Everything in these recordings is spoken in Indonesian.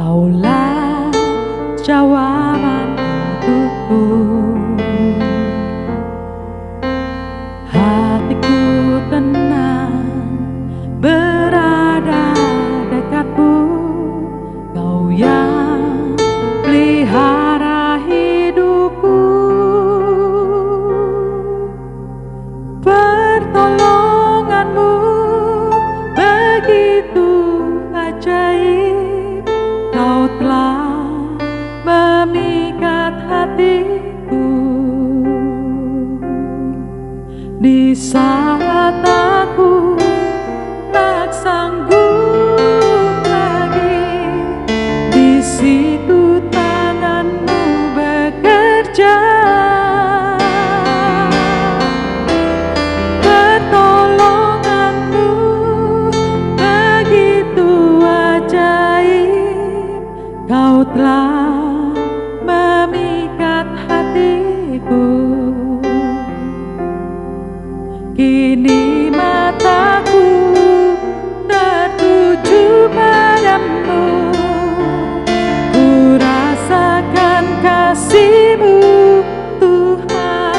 Kaulah jawaban untukku. Hatiku tenang berada dekatmu. Kau yang pelihara hidupku. Pertolonganmu begitu ajaib. Kau telah memikat hatiku. Di saat aku tak sanggup lagi, di situ tanganmu bekerja. Pertolonganmu begitu ajaib. Kau telah memikat hatiku. Kini mataku tertuju padamu. Ku rasakan kasih-Mu, Tuhan.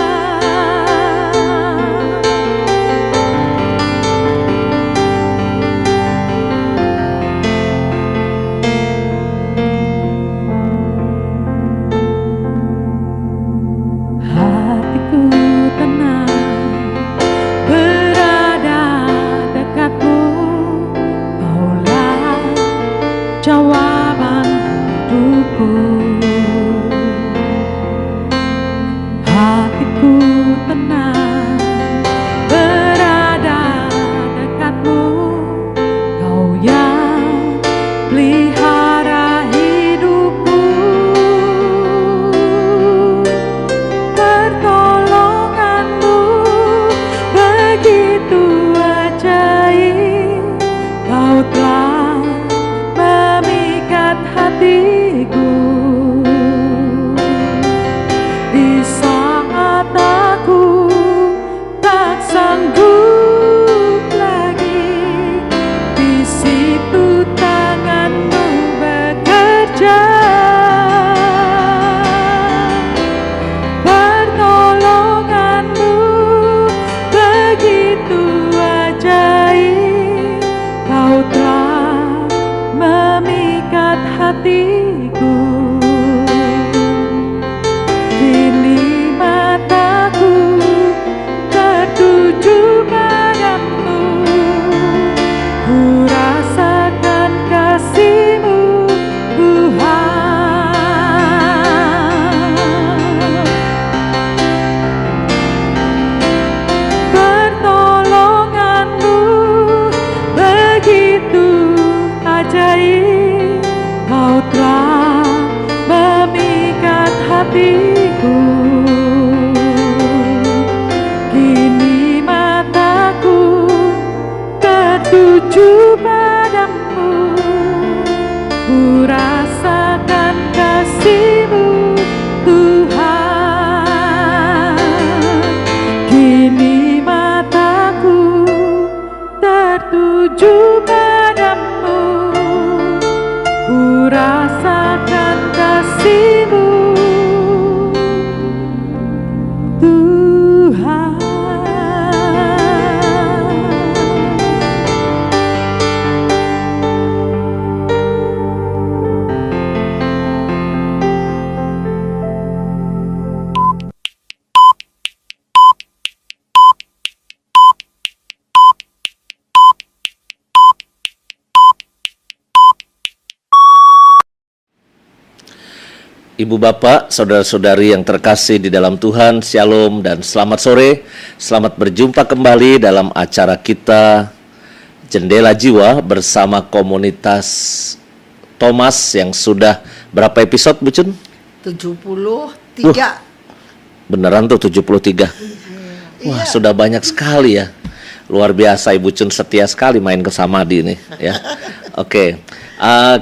Hatiku tenang berada dekatmu. Kaulah jawaban hidupku. Hatiku tenang berada dekatmu. Kau yang pelihara hidupku. Pertolonganmu begitu ajaib. Kau telah memikat hatiku. Di saat aku tak sanggup lagi, di situ tanganmu bekerja. Pertolonganmu begitu ajaib. Kau telah memikat hatiku. Kini mataku tertuju padamu. Ku rasakan kasih-Mu, Tuhan. Pertolonganmu begitu ajaib. Kau telah memikat hatiku. Kini mataku tertuju padamu. Ku rasakan kasih-Mu, Tuhan. Kini mataku tertuju padamu. Ku rasakan kasih-Mu, Tuhan. Ibu bapak, saudara-saudari yang terkasih di dalam Tuhan, Shalom dan selamat sore. Selamat berjumpa kembali dalam acara kita Jendela Jiwa bersama komunitas Thomas yang sudah berapa episode, Bu Cun? 73. Beneran tuh 73. Wah, sudah banyak sekali ya. Luar biasa, Ibu Cun setia sekali main ke Samadi nih ya. Oke.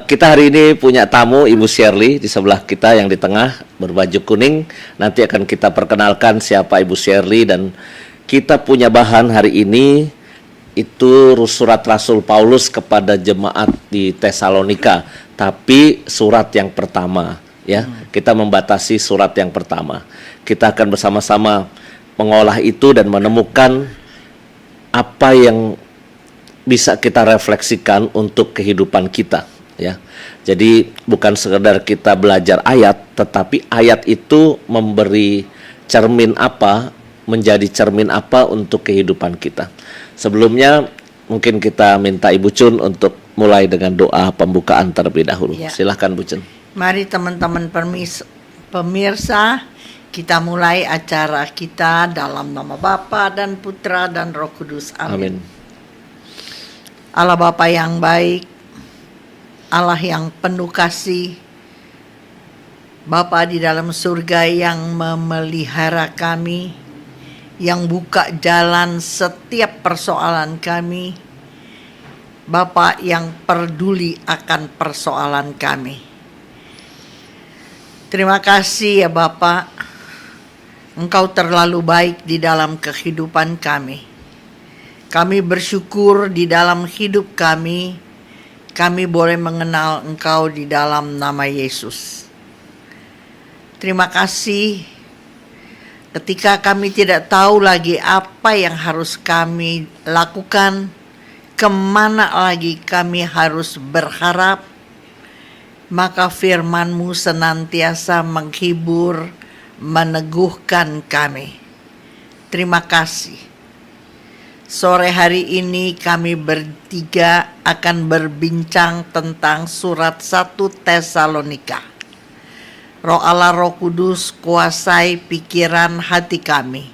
Kita hari ini punya tamu, Ibu Shirley di sebelah kita yang di tengah berbaju kuning. Nanti akan kita perkenalkan siapa Ibu Shirley, dan kita punya bahan hari ini itu surat Rasul Paulus kepada jemaat di Tesalonika, tapi surat yang pertama, ya. Kita membatasi surat yang pertama. Kita akan bersama-sama mengolah itu dan menemukan apa yang bisa kita refleksikan untuk kehidupan kita, ya. Jadi bukan sekedar kita belajar ayat, tetapi ayat itu memberi cermin apa, menjadi cermin apa untuk kehidupan kita. Sebelumnya mungkin kita minta Ibu Chun untuk mulai dengan doa pembukaan terlebih dahulu. Ya. Silahkan Bu Chun. Mari teman-teman pemirsa, kita mulai acara kita dalam nama Bapa dan Putra dan Roh Kudus. Amin. Allah Bapa yang baik, Allah yang penuh kasih, Bapa di dalam surga yang memelihara kami, yang buka jalan setiap persoalan kami, Bapa yang peduli akan persoalan kami. Terima kasih ya Bapa, Engkau terlalu baik di dalam kehidupan kami. Kami bersyukur di dalam hidup kami boleh mengenal Engkau di dalam nama Yesus. Terima kasih ketika kami tidak tahu lagi apa yang harus kami lakukan, kemana lagi kami harus berharap, maka firman-Mu senantiasa menghibur, meneguhkan kami. Terima kasih. Sore hari ini kami bertiga akan berbincang tentang surat 1 Tesalonika. Roh Allah Roh Kudus kuasai pikiran hati kami,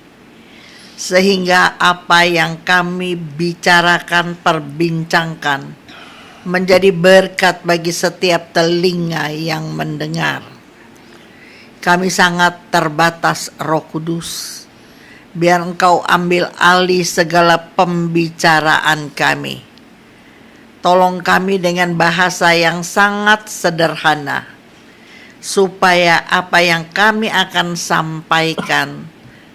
sehingga apa yang kami bicarakan, perbincangkan, menjadi berkat bagi setiap telinga yang mendengar. Kami sangat terbatas Roh Kudus, biar Engkau ambil alih segala pembicaraan kami. Tolong kami dengan bahasa yang sangat sederhana, supaya apa yang kami akan sampaikan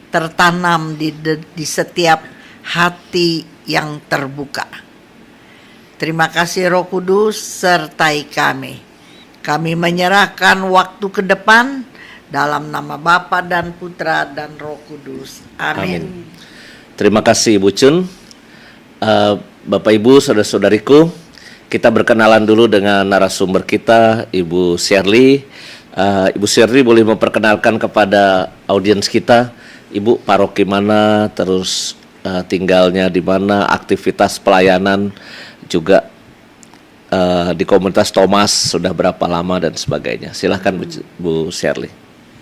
tertanam di setiap hati yang terbuka. Terima kasih Roh Kudus, sertai kami. Kami menyerahkan waktu ke depan dalam nama Bapa dan Putra dan Roh Kudus. Amin. Terima kasih Ibu Chun. Bapak Ibu, saudara-saudariku, kita berkenalan dulu dengan narasumber kita, Ibu Shirley. Ibu Shirley boleh memperkenalkan kepada audiens kita, Ibu paroki mana, terus tinggalnya di mana, aktivitas pelayanan juga di komunitas Thomas sudah berapa lama dan sebagainya. Silahkan Bu Shirley.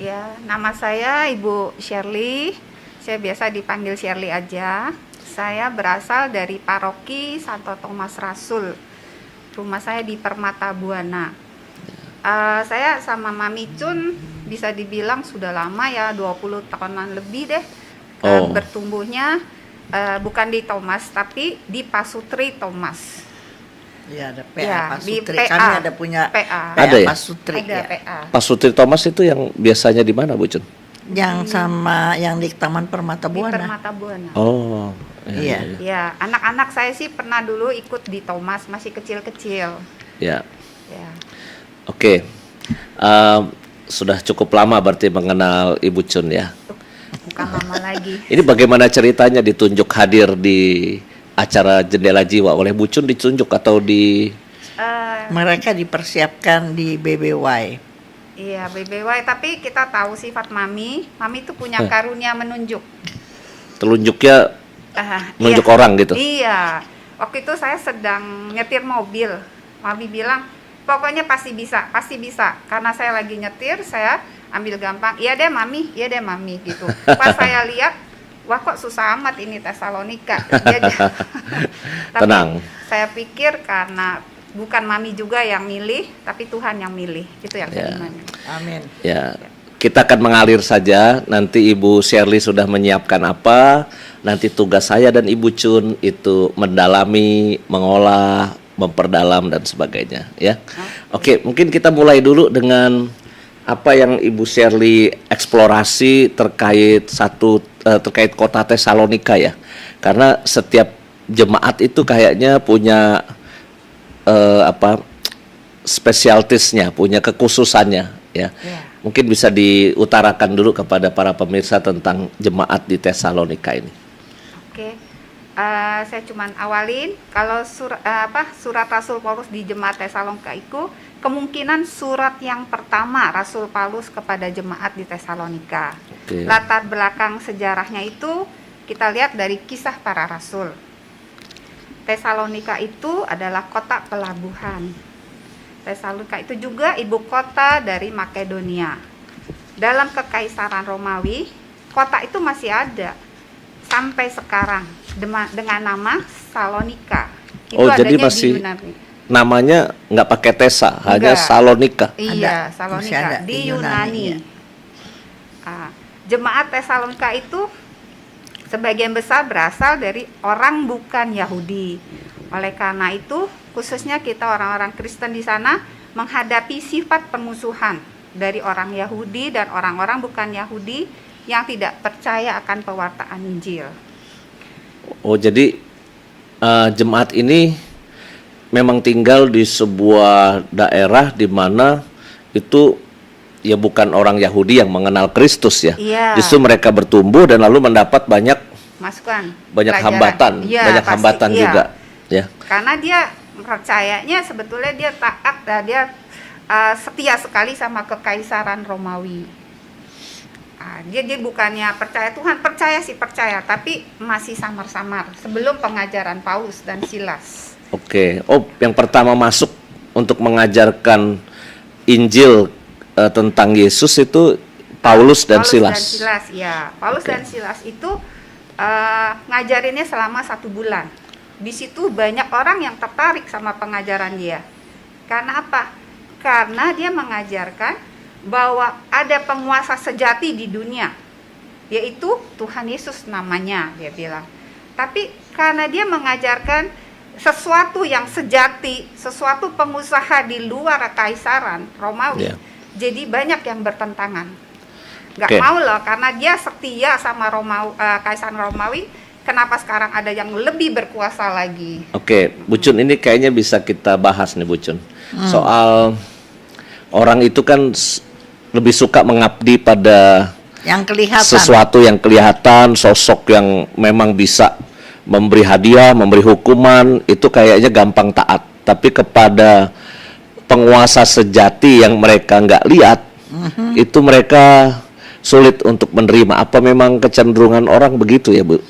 Ya, nama saya Ibu Shirley. Saya biasa dipanggil Shirley aja. Saya berasal dari paroki Santo Thomas Rasul. Rumah saya di Permata Buana. Saya sama Mami Chun bisa dibilang sudah lama ya, 20 tahunan lebih deh. Bertumbuhnya bukan di Thomas tapi di Pasutri Thomas. Ya, ada PA Ya, Pasutri. di PA. Kami ada punya PA. Ada ya? Pasutri. Ada Ya. PA. Pasutri Thomas itu yang biasanya di mana Bu Chun? Yang sama yang di Taman Permata Di Buana. Permata Buana. Oh, Iya. Ya, anak-anak saya sih pernah dulu ikut di Thomas, masih kecil-kecil. Ya. Ya. Oke. Sudah cukup lama berarti mengenal Ibu Chun ya. Bukan lama lagi. Ini bagaimana ceritanya ditunjuk hadir di acara Jendela Jiwa oleh Bu Chun, ditunjuk atau di Mereka dipersiapkan di BBY. Iya, BBY, tapi kita tahu sifat Mami. Mami itu punya karunia menunjuk. telunjuknya menunjuk Iya. orang gitu? Iya. Waktu itu saya sedang nyetir mobil. Mami bilang, pokoknya pasti bisa. Karena saya lagi nyetir, saya ambil gampang. Iya deh Mami gitu. Pas saya lihat, wah kok susah amat ini Tesalonika. Tapi Tenang. saya pikir karena bukan Mami juga yang milih, tapi Tuhan yang milih. Itu yang saya imani. Amin. Ya, kita akan mengalir saja. Nanti Ibu Shirley sudah menyiapkan apa. Nanti tugas saya dan Ibu Chun itu mendalami, mengolah, memperdalam dan sebagainya. Ya, oke. Mungkin kita mulai dulu dengan apa yang Ibu Shirley eksplorasi terkait terkait kota Tesalonika ya. Karena setiap jemaat itu kayaknya punya spesialtisnya, punya kekhususannya ya. Mungkin bisa diutarakan dulu kepada para pemirsa tentang jemaat di Tesalonika ini. Oke. Saya cuman awalin kalau surat Rasul Paulus di jemaat Tesalonika itu kemungkinan surat yang pertama Rasul Paulus kepada jemaat di Tesalonika. Oke. Latar belakang sejarahnya itu kita lihat dari Kisah Para Rasul. Tesalonika itu adalah kota pelabuhan. Tesalonika itu juga ibu kota dari Makedonia. Dalam Kekaisaran Romawi, kota itu masih ada sampai sekarang dengan nama Salonika. Itu jadi adanya masih di Yunani. namanya nggak pakai Tesa, hanya Enggak. Salonika. Iya, Masih Salonika ada di di Yunani. Yunani, Jemaat Tesalonika itu sebagian besar berasal dari orang bukan Yahudi. Oleh karena itu, khususnya kita orang-orang Kristen di sana menghadapi sifat permusuhan dari orang Yahudi dan orang-orang bukan Yahudi yang tidak percaya akan pewartaan Injil. Oh, jadi jemaat ini memang tinggal di sebuah daerah di mana itu ya bukan orang Yahudi yang mengenal Kristus ya. Iya. Justru mereka bertumbuh dan lalu mendapat banyak Pelajaran. hambatan, Iya, banyak pasti, hambatan iya. juga ya. Karena dia percayanya sebetulnya dia taat dan dia setia sekali sama Kekaisaran Romawi. Dia bukannya percaya Tuhan, percaya, tapi masih samar-samar sebelum pengajaran Paulus dan Silas. Oke. Oh, yang pertama masuk untuk mengajarkan Injil tentang Yesus itu Paulus dan Silas. Ya. Paulus Oke. dan Silas itu ngajarinnya selama 1 bulan. Di situ banyak orang yang tertarik sama pengajaran dia. Karena apa? Karena dia mengajarkan bahwa ada penguasa sejati di dunia, yaitu Tuhan Yesus namanya, dia bilang. Tapi karena dia mengajarkan sesuatu yang sejati, sesuatu pengusaha di luar Kaisaran Romawi, jadi banyak yang bertentangan. Gak mau loh, karena dia setia sama Kaisaran Romawi. Kenapa sekarang ada yang lebih berkuasa lagi? Oke, Bu Cun, ini kayaknya bisa kita bahas nih, Bu Cun. Soal orang itu kan lebih suka mengabdi pada yang kelihatan. sesuatu yang kelihatan, sosok yang memang bisa memberi hadiah, memberi hukuman, itu kayaknya gampang taat. Tapi kepada penguasa sejati yang mereka nggak lihat, itu mereka sulit untuk menerima. Apa memang kecenderungan orang begitu ya, Bu?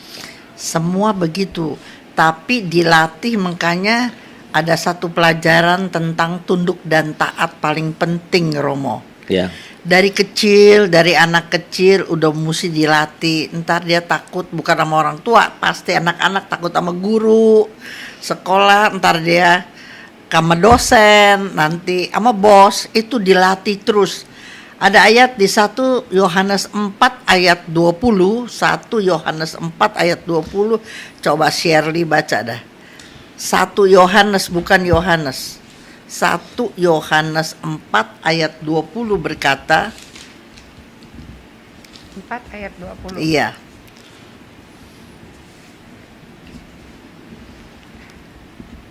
Semua begitu, tapi dilatih. Makanya ada satu pelajaran tentang tunduk dan taat paling penting, Romo. Ya. Dari kecil, dari anak kecil udah mesti dilatih. Ntar dia takut bukan sama orang tua, pasti anak-anak takut sama guru sekolah, ntar dia sama dosen, nanti sama bos. Itu dilatih terus. Ada ayat di 1 Yohanes 4 ayat 20, 1 Yohanes 4 ayat 20. Coba Shirley baca dah. 1 Yohanes, bukan Yohanes. 1 Yohanes 4 ayat 20 berkata, 4 ayat 20. iya.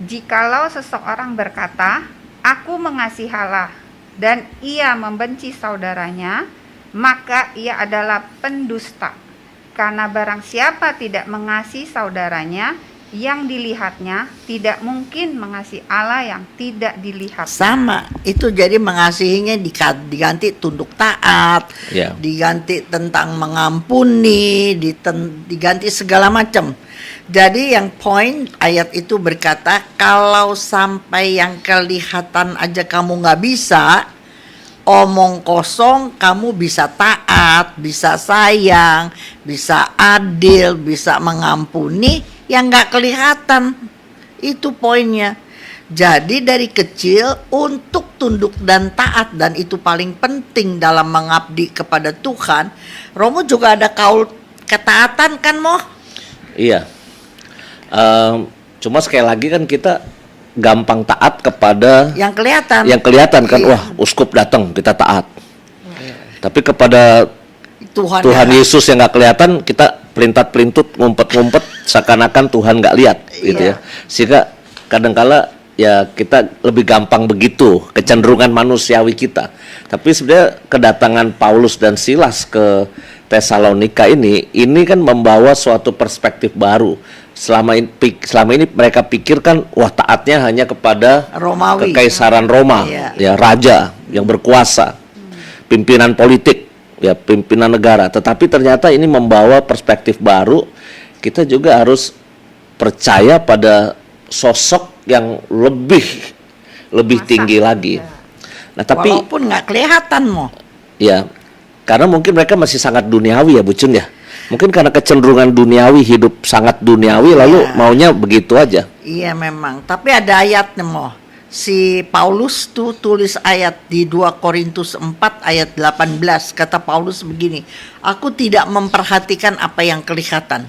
Jikalau seseorang berkata, aku mengasihi Allah, dan ia membenci saudaranya, maka ia adalah pendusta. Karena barang siapa tidak mengasihi saudaranya yang dilihatnya, tidak mungkin mengasihi Allah yang tidak dilihat. Sama, itu jadi mengasihinya diganti tunduk taat, Ya. diganti tentang mengampuni, diganti segala macam. Jadi yang poin ayat itu berkata, kalau sampai yang kelihatan aja kamu nggak bisa, omong kosong, kamu bisa taat, bisa sayang, bisa adil, bisa mengampuni yang nggak kelihatan. Itu poinnya. Jadi dari kecil untuk tunduk dan taat, dan itu paling penting dalam mengabdi kepada Tuhan. Romo juga ada kaul ketaatan kan, Mo? Iya. Cuma sekali lagi kan kita gampang taat kepada Yang kelihatan. yang kelihatan kan. Iya. Wah, uskup datang kita taat. Tapi kepada Tuhan ya. Yesus yang nggak kelihatan, kita pelintat-pelintut, ngumpet-ngumpet seakan-akan Tuhan nggak lihat gitu ya. Sehingga kadangkala ya kita lebih gampang begitu, kecenderungan manusiawi kita. Tapi sebenarnya kedatangan Paulus dan Silas ke Tesalonika ini kan membawa suatu perspektif baru. Selama ini mereka pikirkan wah taatnya hanya kepada Romawi, kekaisaran Roma, ya raja yang berkuasa, pimpinan politik, ya pimpinan negara. Tetapi ternyata ini membawa perspektif baru. Kita juga harus percaya pada sosok yang lebih tinggi lagi. Nah, tapi walaupun nggak kelihatan ya, karena mungkin mereka masih sangat duniawi ya Bu Cun ya. Mungkin karena kecenderungan duniawi, hidup sangat duniawi, lalu maunya begitu aja. Iya memang, tapi ada ayatnya Si Paulus tuh tulis ayat di 2 Korintus 4 ayat 18. Kata Paulus begini, aku tidak memperhatikan apa yang kelihatan.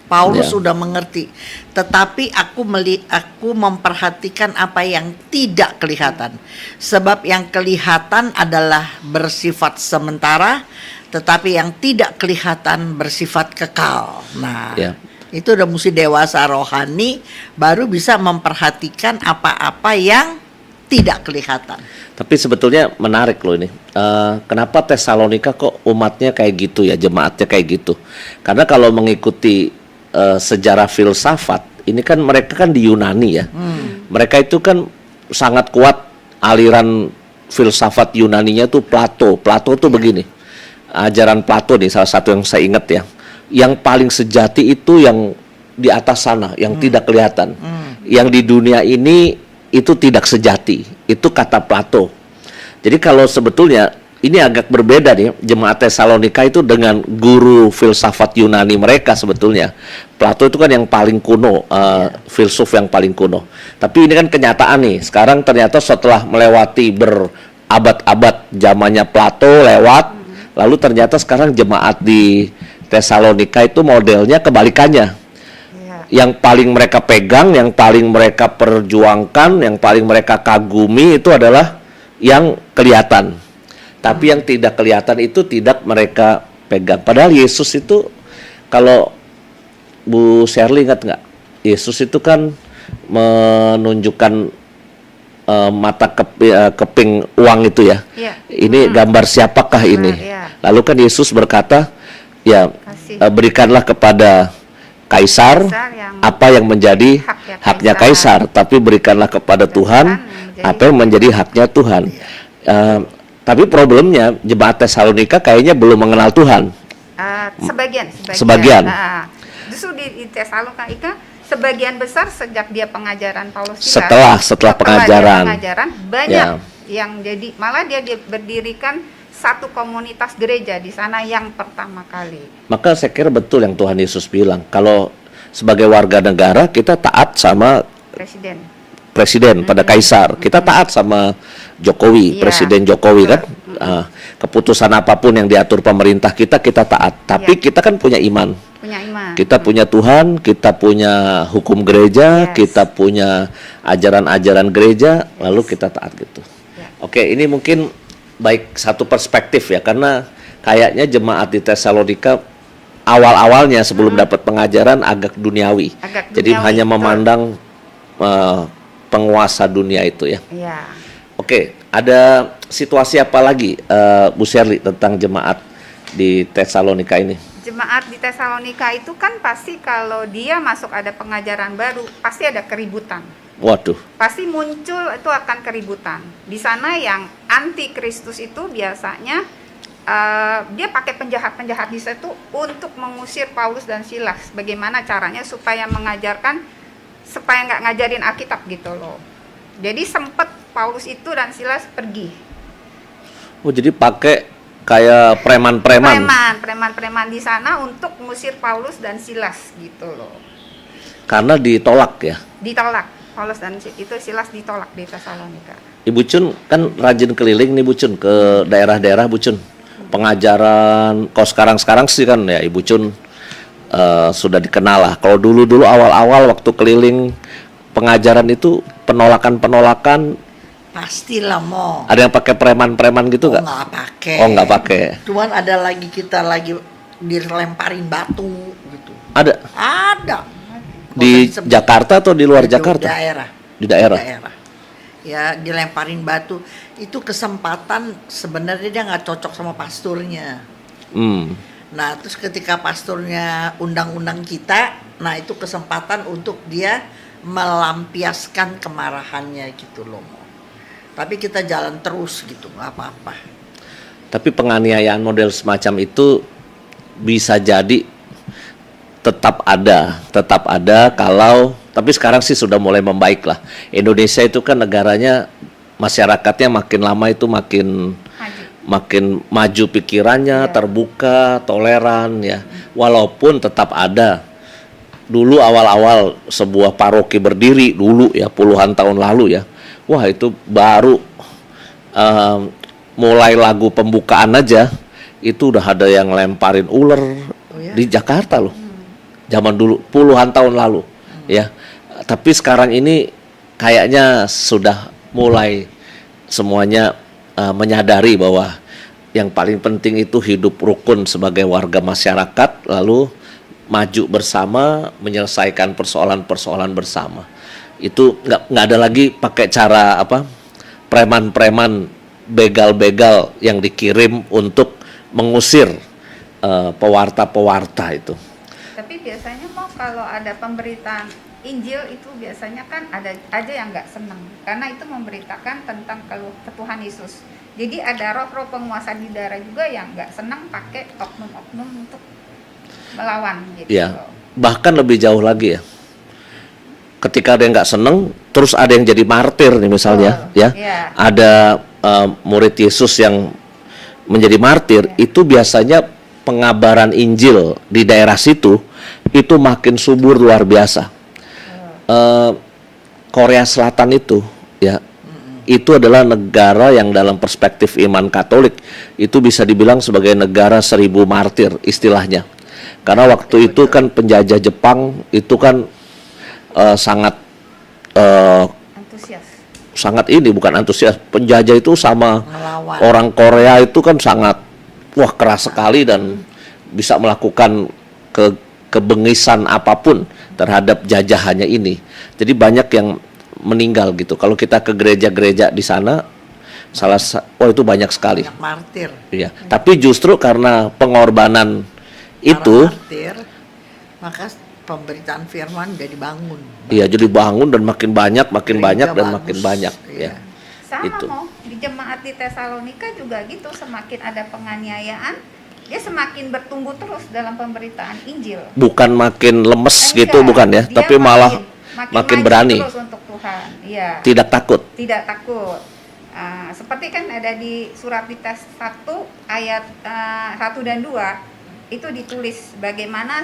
Paulus sudah mengerti, tetapi aku memperhatikan apa yang tidak kelihatan. Sebab yang kelihatan adalah bersifat sementara, tetapi yang tidak kelihatan bersifat kekal. Nah, itu udah mesti dewasa rohani baru bisa memperhatikan apa-apa yang tidak kelihatan. Tapi sebetulnya menarik loh ini. Kenapa Tesalonika kok umatnya kayak gitu ya, jemaatnya kayak gitu? Karena kalau mengikuti sejarah filsafat, ini kan mereka kan di Yunani ya. Mereka itu kan sangat kuat aliran filsafat Yunaninya tuh Plato. Plato tuh begini. Ajaran Plato nih salah satu yang saya ingat ya. Yang paling sejati itu yang di atas sana, yang tidak kelihatan. Yang di dunia ini itu tidak sejati. Itu kata Plato. Jadi kalau sebetulnya ini agak berbeda nih, jemaat Tesalonika itu dengan guru filsafat Yunani mereka sebetulnya. Plato itu kan yang paling kuno, filsuf yang paling kuno. Tapi ini kan kenyataan nih, sekarang ternyata setelah melewati berabad-abad zamannya Plato lewat, lalu ternyata sekarang jemaat di Tesalonika itu modelnya kebalikannya. Yang paling mereka pegang, yang paling mereka perjuangkan, yang paling mereka kagumi itu adalah yang kelihatan. Tapi yang tidak kelihatan itu tidak mereka pegang. Padahal Yesus itu, kalau Bu Shirley ingat nggak? Yesus itu kan menunjukkan mata keping uang itu ya. Ini gambar siapakah ini? Lalu kan Yesus berkata, ya berikanlah kepada Kaisar apa yang menjadi haknya Kaisar, tapi berikanlah kepada Tuhan apa yang menjadi haknya Tuhan. Tapi problemnya jemaat Tesalonika kayaknya belum mengenal Tuhan. Sebagian. Nah, justru di Tesalonika sebagian besar sejak dia pengajaran Paulus setelah pengajaran banyak yang jadi, malah dia berdirikan satu komunitas gereja di sana yang pertama kali. Maka saya kira betul yang Tuhan Yesus bilang, kalau sebagai warga negara kita taat sama presiden pada Kaisar, kita taat sama Jokowi, Presiden Jokowi kan. Keputusan apapun yang diatur pemerintah kita taat. Tapi kita kan punya iman. Kita punya Tuhan, kita punya hukum gereja, kita punya ajaran-ajaran gereja, lalu kita taat gitu. Oke, ini mungkin baik satu perspektif ya, karena kayaknya jemaat di Tesalonika awal-awalnya sebelum dapat pengajaran agak duniawi. Jadi hanya memandang penguasa dunia itu ya. Oke, ada situasi apa lagi Bu Shirley tentang jemaat di Tesalonika ini? Jemaat di Tesalonika itu kan pasti kalau dia masuk ada pengajaran baru, pasti ada keributan. Waduh. Pasti muncul itu akan keributan. Di sana yang anti Kristus itu biasanya dia pakai penjahat-penjahat di situ untuk mengusir Paulus dan Silas. Bagaimana caranya supaya mengajarkan, supaya nggak ngajarin Alkitab gitu loh. Jadi sempat Paulus itu dan Silas pergi. Oh, jadi pakai kayak preman-preman di sana untuk mengusir Paulus dan Silas gitu loh. Karena ditolak ya? Ditolak. Paulus dan itu Silas ditolak di Tesalonika. Ibu Cun kan rajin keliling nih Bu Cun ke daerah-daerah Bu Cun. Pengajaran, kalau sekarang sih kan ya Ibu Cun sudah dikenal lah. Kalau dulu awal-awal waktu keliling pengajaran itu penolakan pastilah ada yang pakai preman-preman gitu nggak? Nggak pakai. Oh, nggak pakai. Cuman ada lagi kita dilemparin batu gitu. Ada Di Korban Jakarta atau di luar Di Jakarta? daerah. Di daerah. Ya, dilemparin batu. Itu kesempatan sebenarnya dia nggak cocok sama pasturnya. Nah, terus ketika pasturnya undang-undang kita, nah itu kesempatan untuk dia melampiaskan kemarahannya gitu loh. Tapi kita jalan terus gitu, nggak apa-apa. Tapi penganiayaan model semacam itu bisa jadi tetap ada kalau, tapi sekarang sih sudah mulai membaik lah. Indonesia itu kan negaranya, masyarakatnya makin lama itu makin maju pikirannya, terbuka, toleran ya. Walaupun tetap ada. Dulu awal-awal sebuah paroki berdiri dulu ya, puluhan tahun lalu ya. Wah, itu baru mulai lagu pembukaan aja itu udah ada yang lemparin ular di Jakarta loh. Zaman dulu puluhan tahun lalu ya. Tapi sekarang ini kayaknya sudah mulai semuanya menyadari bahwa yang paling penting itu hidup rukun sebagai warga masyarakat, lalu maju bersama menyelesaikan persoalan-persoalan bersama. Itu nggak ada lagi pakai cara preman-preman, begal-begal yang dikirim untuk mengusir pewarta-pewarta itu. Tapi biasanya kalau ada pemberitaan Injil itu biasanya kan ada aja yang nggak senang, karena itu memberitakan tentang Tuhan Yesus. Jadi ada roh-roh penguasa di daerah juga yang nggak senang pakai oknum-oknum untuk melawan gitu. Ya, bahkan lebih jauh lagi ya. Ketika ada yang nggak senang, terus ada yang jadi martir nih misalnya, ada murid Yesus yang menjadi martir, itu biasanya pengabaran Injil di daerah situ itu makin subur luar biasa. Korea Selatan itu ya, itu adalah negara yang dalam perspektif iman Katolik itu bisa dibilang sebagai negara 1000 martir istilahnya. Karena waktu itu kan penjajah Jepang itu kan sangat antusias. Penjajah itu sama Melawan. orang Korea itu kan sangat keras sekali dan bisa melakukan kebengisan apapun terhadap jajahannya ini. Jadi banyak yang meninggal gitu. Kalau kita ke gereja-gereja di sana, itu banyak sekali. Banyak martir. Iya. Tapi justru karena pengorbanan itu, martir, maka pemberitaan firman jadi bangun. Iya, jadi bangun dan makin banyak Gereja dan bagus. makin banyak. Iya. Ya. Sama Itu. di jemaat di Tesalonika juga gitu, semakin ada penganiayaan, dia semakin bertumbuh terus dalam pemberitaan Injil. Bukan makin lemes gitu, bukan ya, dia tapi malah makin maju berani. terus untuk Tuhan. Iya. Tidak takut. Tidak takut. Seperti kan ada di surat Titus 1 ayat 1 dan 2 itu ditulis bagaimana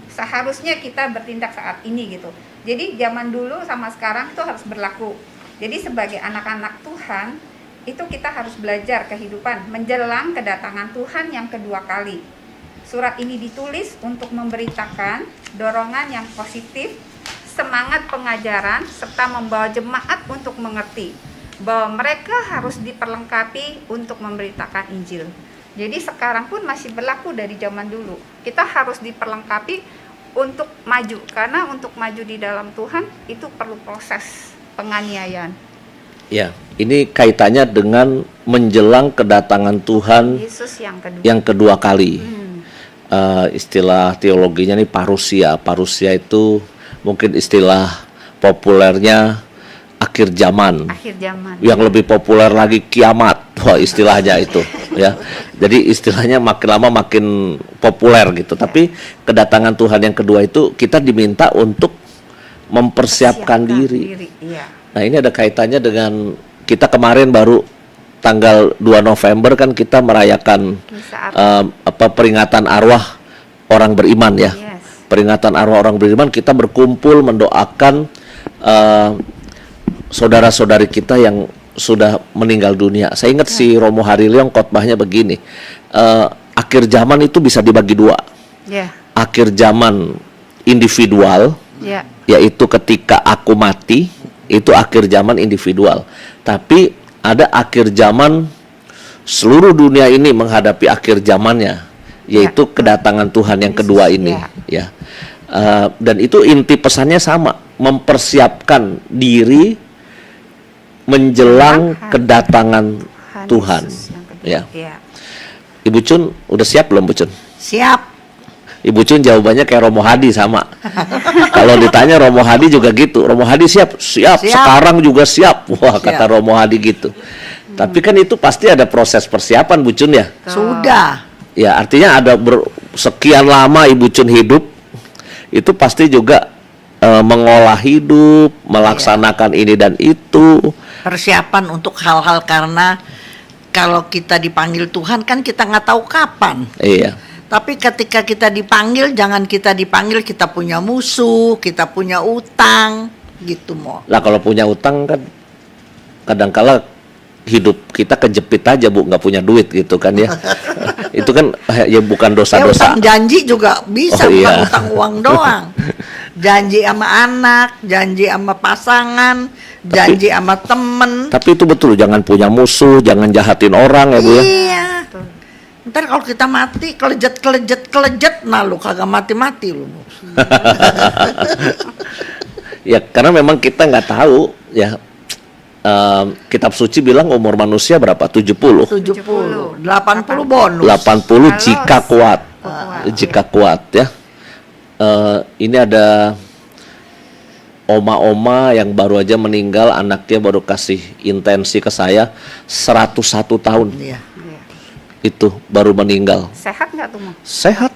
seharusnya kita bertindak saat ini gitu. Jadi zaman dulu sama sekarang itu harus berlaku. Jadi sebagai anak-anak Tuhan itu kita harus belajar kehidupan menjelang kedatangan Tuhan yang kedua kali. Surat ini ditulis untuk memberitakan dorongan yang positif, semangat pengajaran, serta membawa jemaat untuk mengerti bahwa mereka harus diperlengkapi untuk memberitakan Injil. Jadi sekarang pun masih berlaku dari zaman dulu. Kita harus diperlengkapi untuk maju, karena untuk maju di dalam Tuhan itu perlu proses penganiayaan. Ya, ini kaitannya dengan menjelang kedatangan Tuhan Yesus yang kedua kali. Istilah teologinya nih parusia. Parusia itu mungkin istilah populernya akhir zaman. Yang lebih populer lagi kiamat. Wah, istilahnya itu ya. Jadi istilahnya makin lama makin populer gitu. Tapi kedatangan Tuhan yang kedua itu kita diminta untuk mempersiapkan diri. Iya. Nah, ini ada kaitannya dengan kita kemarin baru tanggal 2 November kan kita merayakan peringatan arwah orang beriman ya. Yes. Peringatan arwah orang beriman, kita berkumpul mendoakan saudara-saudari kita yang sudah meninggal dunia. Saya ingat si Romo Harilyong khotbahnya begini, akhir zaman itu bisa dibagi dua. Akhir zaman individual, yaitu ketika aku mati, itu akhir zaman individual. Tapi ada akhir zaman seluruh dunia ini menghadapi akhir zamannya, yaitu kedatangan Tuhan yang kedua ini. Ya, Dan itu inti pesannya sama, mempersiapkan diri menjelang kedatangan Tuhan. Yesus yang kedua. Ya. Iya. Ibu Cun udah siap belum, Bu Cun? Siap. Ibu Cun jawabannya kayak Romo Hadi sama. Kalau ditanya Romo Hadi juga gitu. Romo Hadi siap, siap. Siap. Sekarang juga siap. Wah, Siap. kata Romo Hadi gitu. Tapi kan itu pasti ada proses persiapan, Bu Cun ya. Sudah. Ya, artinya ada sekian lama Ibu Cun hidup, itu pasti juga mengolah hidup, melaksanakan ini dan itu. Persiapan untuk hal-hal, karena kalau kita dipanggil Tuhan kan kita nggak tahu kapan. Iya. Tapi ketika kita dipanggil, jangan kita dipanggil kita punya musuh, kita punya utang, gitu Mo. Lah kalau punya utang kan kadangkala hidup kita kejepit aja, Bu, nggak punya duit gitu kan ya. Itu kan ya bukan Ya dosa-dosa. utang janji juga bisa, Oh, bukan iya. utang uang doang. Janji sama anak, janji sama pasangan, janji sama temen. Tapi itu betul, jangan punya musuh, jangan jahatin orang ya, Bu ya. Iya. Ntar kalau kita mati, kelejet, nah lu kagak mati-mati lu. Ya karena memang kita nggak tahu ya. Kitab suci bilang umur manusia berapa? 70. 70, 80 bonus. 80 jika kuat. Kuat. Jika kuat ya. Ini ada oma-oma yang baru aja meninggal, anaknya baru kasih intensi ke saya 101 tahun. Iya. Iya. Itu baru meninggal. Sehat nggak tuh, Mo? Sehat.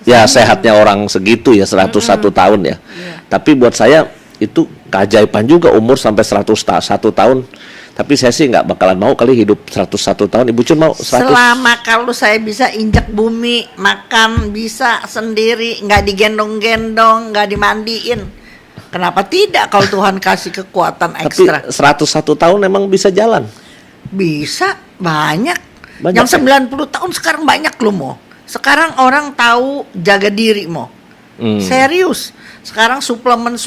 Ya sehatnya orang segitu ya, 101 tahun ya. Tapi buat saya itu keajaiban juga umur sampai 101 tahun. Tapi saya sih nggak bakalan mau kali hidup 101 tahun. Ibu Cun mau 100? Selama kalau saya bisa injak bumi, makan bisa sendiri, nggak digendong-gendong, nggak dimandiin. Kenapa tidak kalau Tuhan kasih kekuatan Tapi ekstra? 101 tahun emang bisa jalan. Bisa, banyak. Banyak, Yang ya? 90 tahun sekarang banyak loh Mo. Sekarang orang tahu jaga diri Mo. Serius. Sekarang suplemen,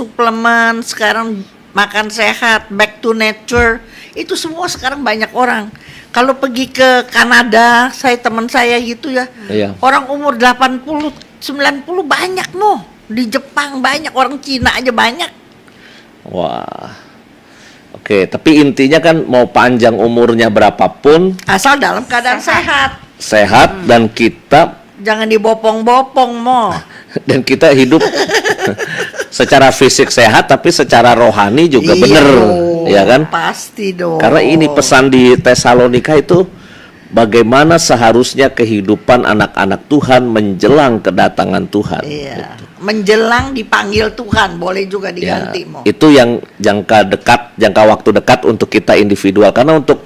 sekarang makan sehat, back to nature. Itu semua sekarang banyak orang. Kalau pergi ke Kanada, teman saya gitu ya. Iya. Orang umur 80, 90 banyak Mo. Di Jepang banyak, orang Cina aja banyak. Wah. Oke, tapi intinya kan mau panjang umurnya berapapun, Asal dalam keadaan sehat. sehat dan kita Jangan dibopong-bopong Mo. dan kita hidup secara fisik sehat tapi secara rohani juga Iya bener, dong, ya kan? Pasti dong. Karena ini pesan di Tesalonika itu bagaimana seharusnya kehidupan anak-anak Tuhan menjelang kedatangan Tuhan. Iya. Menjelang dipanggil Tuhan, boleh juga Ya, diganti Mo. itu yang jangka waktu dekat untuk kita individual. Karena untuk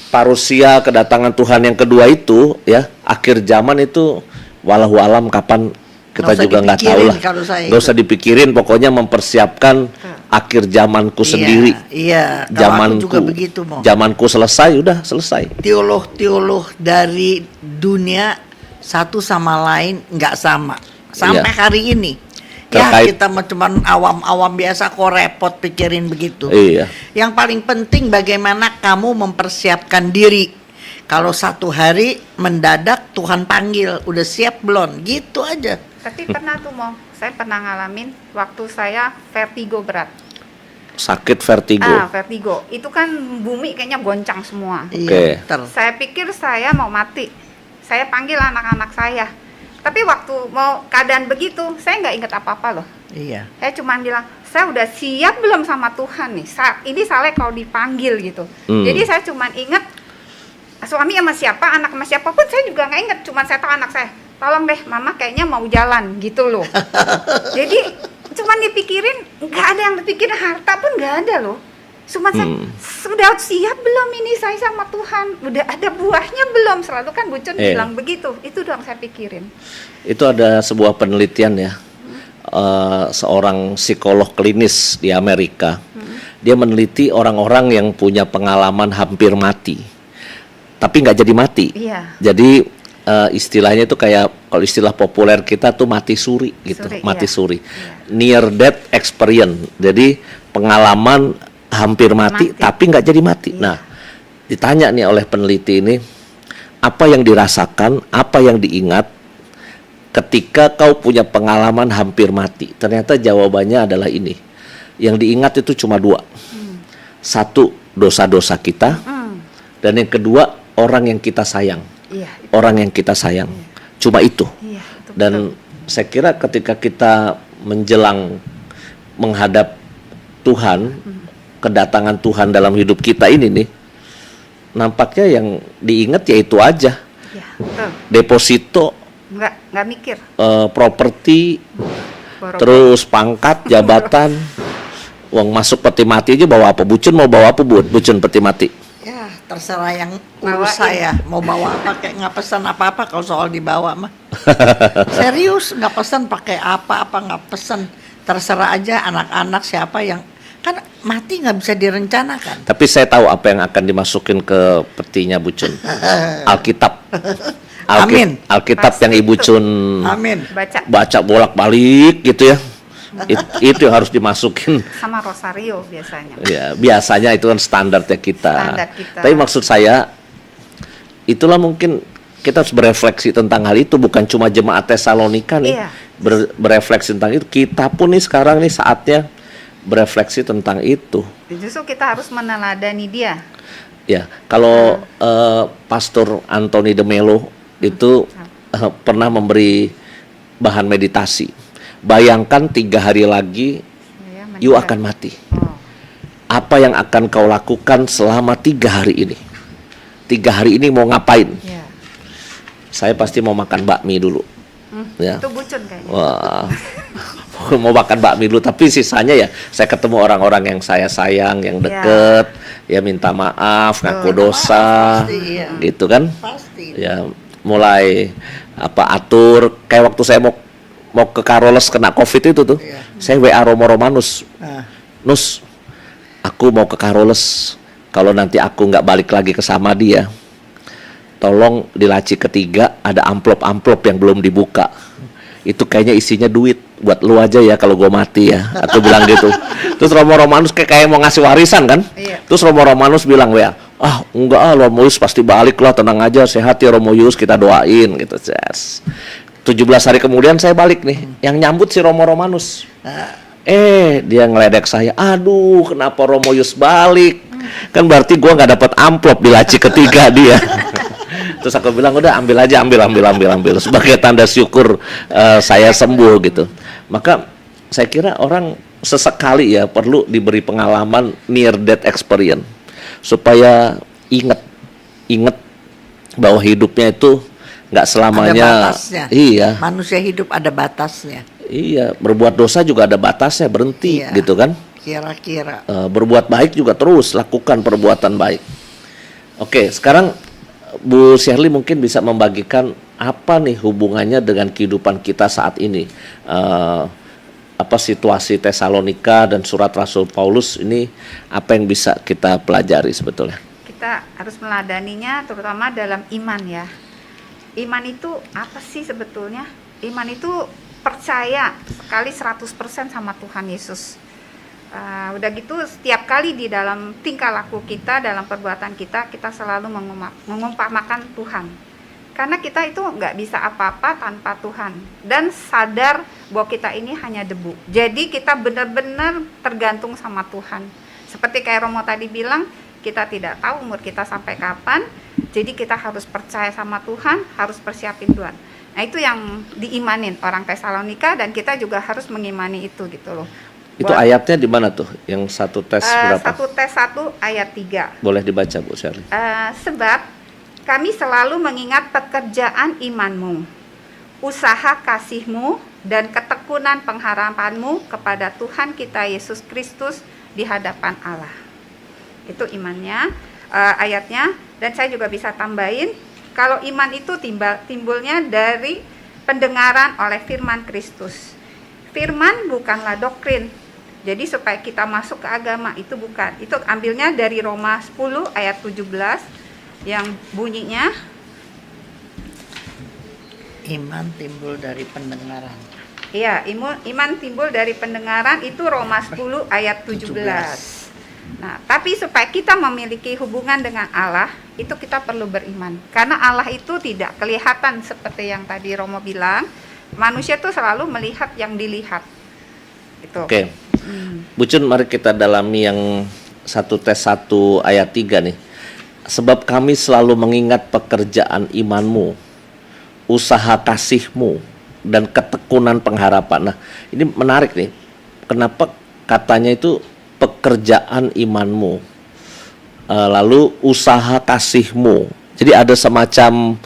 parusia kedatangan Tuhan yang kedua itu ya akhir zaman itu walau alam kapan kita Nggak usah juga nggak tahu dipikirin lah. kalau saya Nggak itu. usah dipikirin, pokoknya mempersiapkan akhir zamanku sendiri. Iya, kalau Zamanku, aku juga begitu Mo. zamanku selesai, udah selesai. Teolog-teolog dari dunia satu sama lain nggak sama. Sampai Iya. hari ini. Terkait- Ya kita mah cuman awam-awam biasa kok repot pikirin begitu. Iya. Yang paling penting bagaimana kamu mempersiapkan diri. Kalau satu hari mendadak Tuhan panggil, udah siap belum? Gitu aja. Tapi pernah tuh, Mo, saya pernah ngalamin waktu saya vertigo berat. Sakit vertigo. Vertigo. Itu kan bumi kayaknya goncang semua. Iya, betul. Saya pikir saya mau mati. Saya panggil anak-anak saya. Tapi waktu mau keadaan begitu, saya nggak ingat apa-apa loh. Iya. Saya cuma bilang, saya udah siap belum sama Tuhan nih. Ini salah kalau dipanggil gitu. Jadi saya cuma ingat suami sama siapa, anak sama siapa pun saya juga nggak ingat. Cuma saya tahu anak saya, tolong deh, mama kayaknya mau jalan gitu loh. Jadi cuma dipikirin, nggak ada yang dipikirin, harta pun nggak ada loh. Cuma saya, sudah siap belum ini saya sama Tuhan? Udah ada buahnya belum? Selalu kan Bu Cun bilang begitu. Itu doang saya pikirin. Itu ada sebuah penelitian ya, seorang psikolog klinis di Amerika. Dia meneliti orang-orang yang punya pengalaman hampir mati, tapi nggak jadi mati. Iya. Jadi istilahnya itu kayak, kalau istilah populer kita tuh mati suri gitu, Suri, mati iya. suri. Iya. Near death experience. Jadi pengalaman hampir mati, tapi nggak jadi mati. Iya. Nah, ditanya nih oleh peneliti ini, apa yang dirasakan, apa yang diingat ketika kau punya pengalaman hampir mati, ternyata jawabannya adalah ini. Yang diingat itu cuma dua. Satu, dosa-dosa kita. Dan yang kedua, orang yang kita sayang. Iya, Orang yang kita sayang. Cuma itu. iya, itu Dan saya kira ketika kita menjelang menghadap Tuhan, kedatangan Tuhan dalam hidup kita ini nih, nampaknya yang diingat ya itu aja. Iya, betul. Deposito, Nggak mikir. properti, Boro-boro. terus pangkat, jabatan, uang masuk peti mati aja bawa apa? Bucun mau bawa apa buat bucun peti mati? Ya, terserah yang Bawain. urus saya. Mau bawa apa, kayak nggak pesan apa-apa kalau soal dibawa mah. Serius, nggak pesan pakai apa-apa, nggak pesan. Terserah aja anak-anak siapa yang... Kan mati nggak bisa direncanakan. Tapi saya tahu apa yang akan dimasukin ke petinya bucun. Alkitab. Amin. Alkitab yang Ibu Cun Amin. Baca bolak-balik gitu ya. Itu yang harus dimasukin. sama rosario biasanya. Ya, biasanya itu kan standarnya kita. Standar kita. Tapi maksud saya, itulah mungkin kita harus berefleksi tentang hal itu, bukan cuma jemaat Tesalonika nih. Iya. Berefleksi tentang itu. Kita pun nih sekarang nih saatnya berefleksi tentang itu. Justru kita harus meneladani dia. Ya, kalau Pastor Anthony de Mello itu pernah memberi bahan meditasi. Bayangkan 3 hari lagi Ya, you meninggal. akan mati. Oh, Apa yang akan kau lakukan selama 3 hari ini? 3 hari ini mau ngapain? ya. Saya pasti mau makan bakmi dulu. Ya. Itu bucun kayaknya. Wah, mau makan bakmi dulu. Tapi sisanya ya saya ketemu orang-orang yang saya sayang, yang deket, ya minta maaf, ngaku dosa, pasti, iya. gitu kan? Pasti. Ya mulai atur. Kayak waktu saya mau ke Karoles kena COVID itu tuh, Iya. saya WA Romo Romanus, Nah, Nus, aku mau ke Karoles. Kalau nanti aku nggak balik lagi ke sama dia, tolong di laci ketiga ada amplop-amplop yang belum dibuka. Itu kayaknya isinya duit buat lu aja ya kalau gue mati ya. Atau bilang gitu. Terus Romo Romanus kayak mau ngasih warisan kan. Iya. Terus Romo Romanus bilang ya, enggak Romo Yus pasti balik lah, tenang aja, sehat ya Romo Yus, kita doain gitu. 17 hari kemudian saya balik nih. Yang nyambut si Romo Romanus. Dia ngeledek saya, aduh kenapa Romo Yus balik? Kan berarti gua nggak dapat amplop di laci ketiga dia. Terus aku bilang udah ambil aja, ambil sebagai tanda syukur saya sembuh gitu. Maka saya kira orang sesekali ya perlu diberi pengalaman near death experience supaya ingat bahwa hidupnya itu nggak selamanya. ada batasnya. Iya. Manusia hidup ada batasnya. Iya, berbuat dosa juga ada batasnya, berhenti Iya. gitu kan. Kira-kira. Berbuat baik juga terus lakukan perbuatan baik. Oke, sekarang Bu Shirley mungkin bisa membagikan apa nih hubungannya dengan kehidupan kita saat ini. Apa situasi Tesalonika dan surat Rasul Paulus ini, apa yang bisa kita pelajari sebetulnya? Kita harus meladaninya terutama dalam iman ya. Iman itu apa sih sebetulnya? Iman itu percaya sekali 100% sama Tuhan Yesus. Udah gitu setiap kali di dalam tingkah laku kita, dalam perbuatan kita selalu mengumpamakan Tuhan. Karena kita itu nggak bisa apa-apa tanpa Tuhan. Dan sadar bahwa kita ini hanya debu. Jadi kita benar-benar tergantung sama Tuhan. Seperti kayak Romo tadi bilang, kita tidak tahu umur kita sampai kapan. Jadi kita harus percaya sama Tuhan, harus persiapin Tuhan. Nah itu yang diimanin orang Tesalonika, dan kita juga harus mengimani itu gitu loh. Itu ayatnya di mana tuh? Yang satu tes berapa? 1 tes 1 ayat 3. Boleh dibaca Bu Shirley. Sebab kami selalu mengingat pekerjaan imanmu, usaha kasihmu, dan ketekunan pengharapanmu kepada Tuhan kita Yesus Kristus di hadapan Allah. Itu imannya, ayatnya. Dan saya juga bisa tambahin, kalau iman itu timbulnya dari pendengaran oleh firman Kristus. Firman bukanlah doktrin. Jadi supaya kita masuk ke agama itu bukan. Itu ambilnya dari Roma 10 ayat 17 yang bunyinya Iman timbul dari pendengaran. iya, iman timbul dari pendengaran, itu Roma 10 ayat 17. Nah, tapi supaya kita memiliki hubungan dengan Allah, itu kita perlu beriman. Karena Allah itu tidak kelihatan seperti yang tadi Romo bilang, manusia tuh selalu melihat yang dilihat. Itu. Oke. Bu Cun, mari kita dalami yang 1 Tes 1 ayat 3 nih. Sebab kami selalu mengingat pekerjaan imanmu, usaha kasihmu, dan ketekunan pengharapan. Nah, ini menarik nih. Kenapa katanya itu pekerjaan imanmu, lalu usaha kasihmu. Jadi ada semacam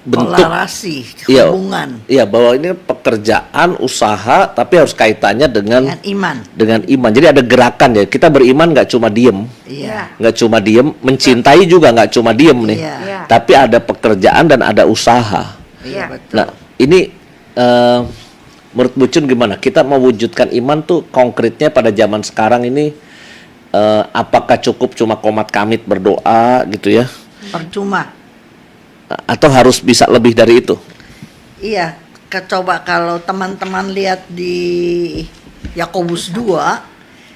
bentuk Polarasi, hubungan Iya, bahwa ini pekerjaan, usaha, tapi harus kaitannya dengan iman. Jadi ada gerakan ya. Kita beriman nggak cuma diem, Iya. nggak cuma diem. Mencintai juga nggak cuma diem nih. Iya. Tapi ada pekerjaan dan ada usaha. Iya, Iya. betul. Nah, ini menurut Bu Cun gimana? Kita mewujudkan iman tuh konkretnya pada zaman sekarang ini, apakah cukup cuma komat kamit berdoa gitu ya? Percuma. Atau harus bisa lebih dari itu? Iya, coba kalau teman-teman lihat di Yakobus 2,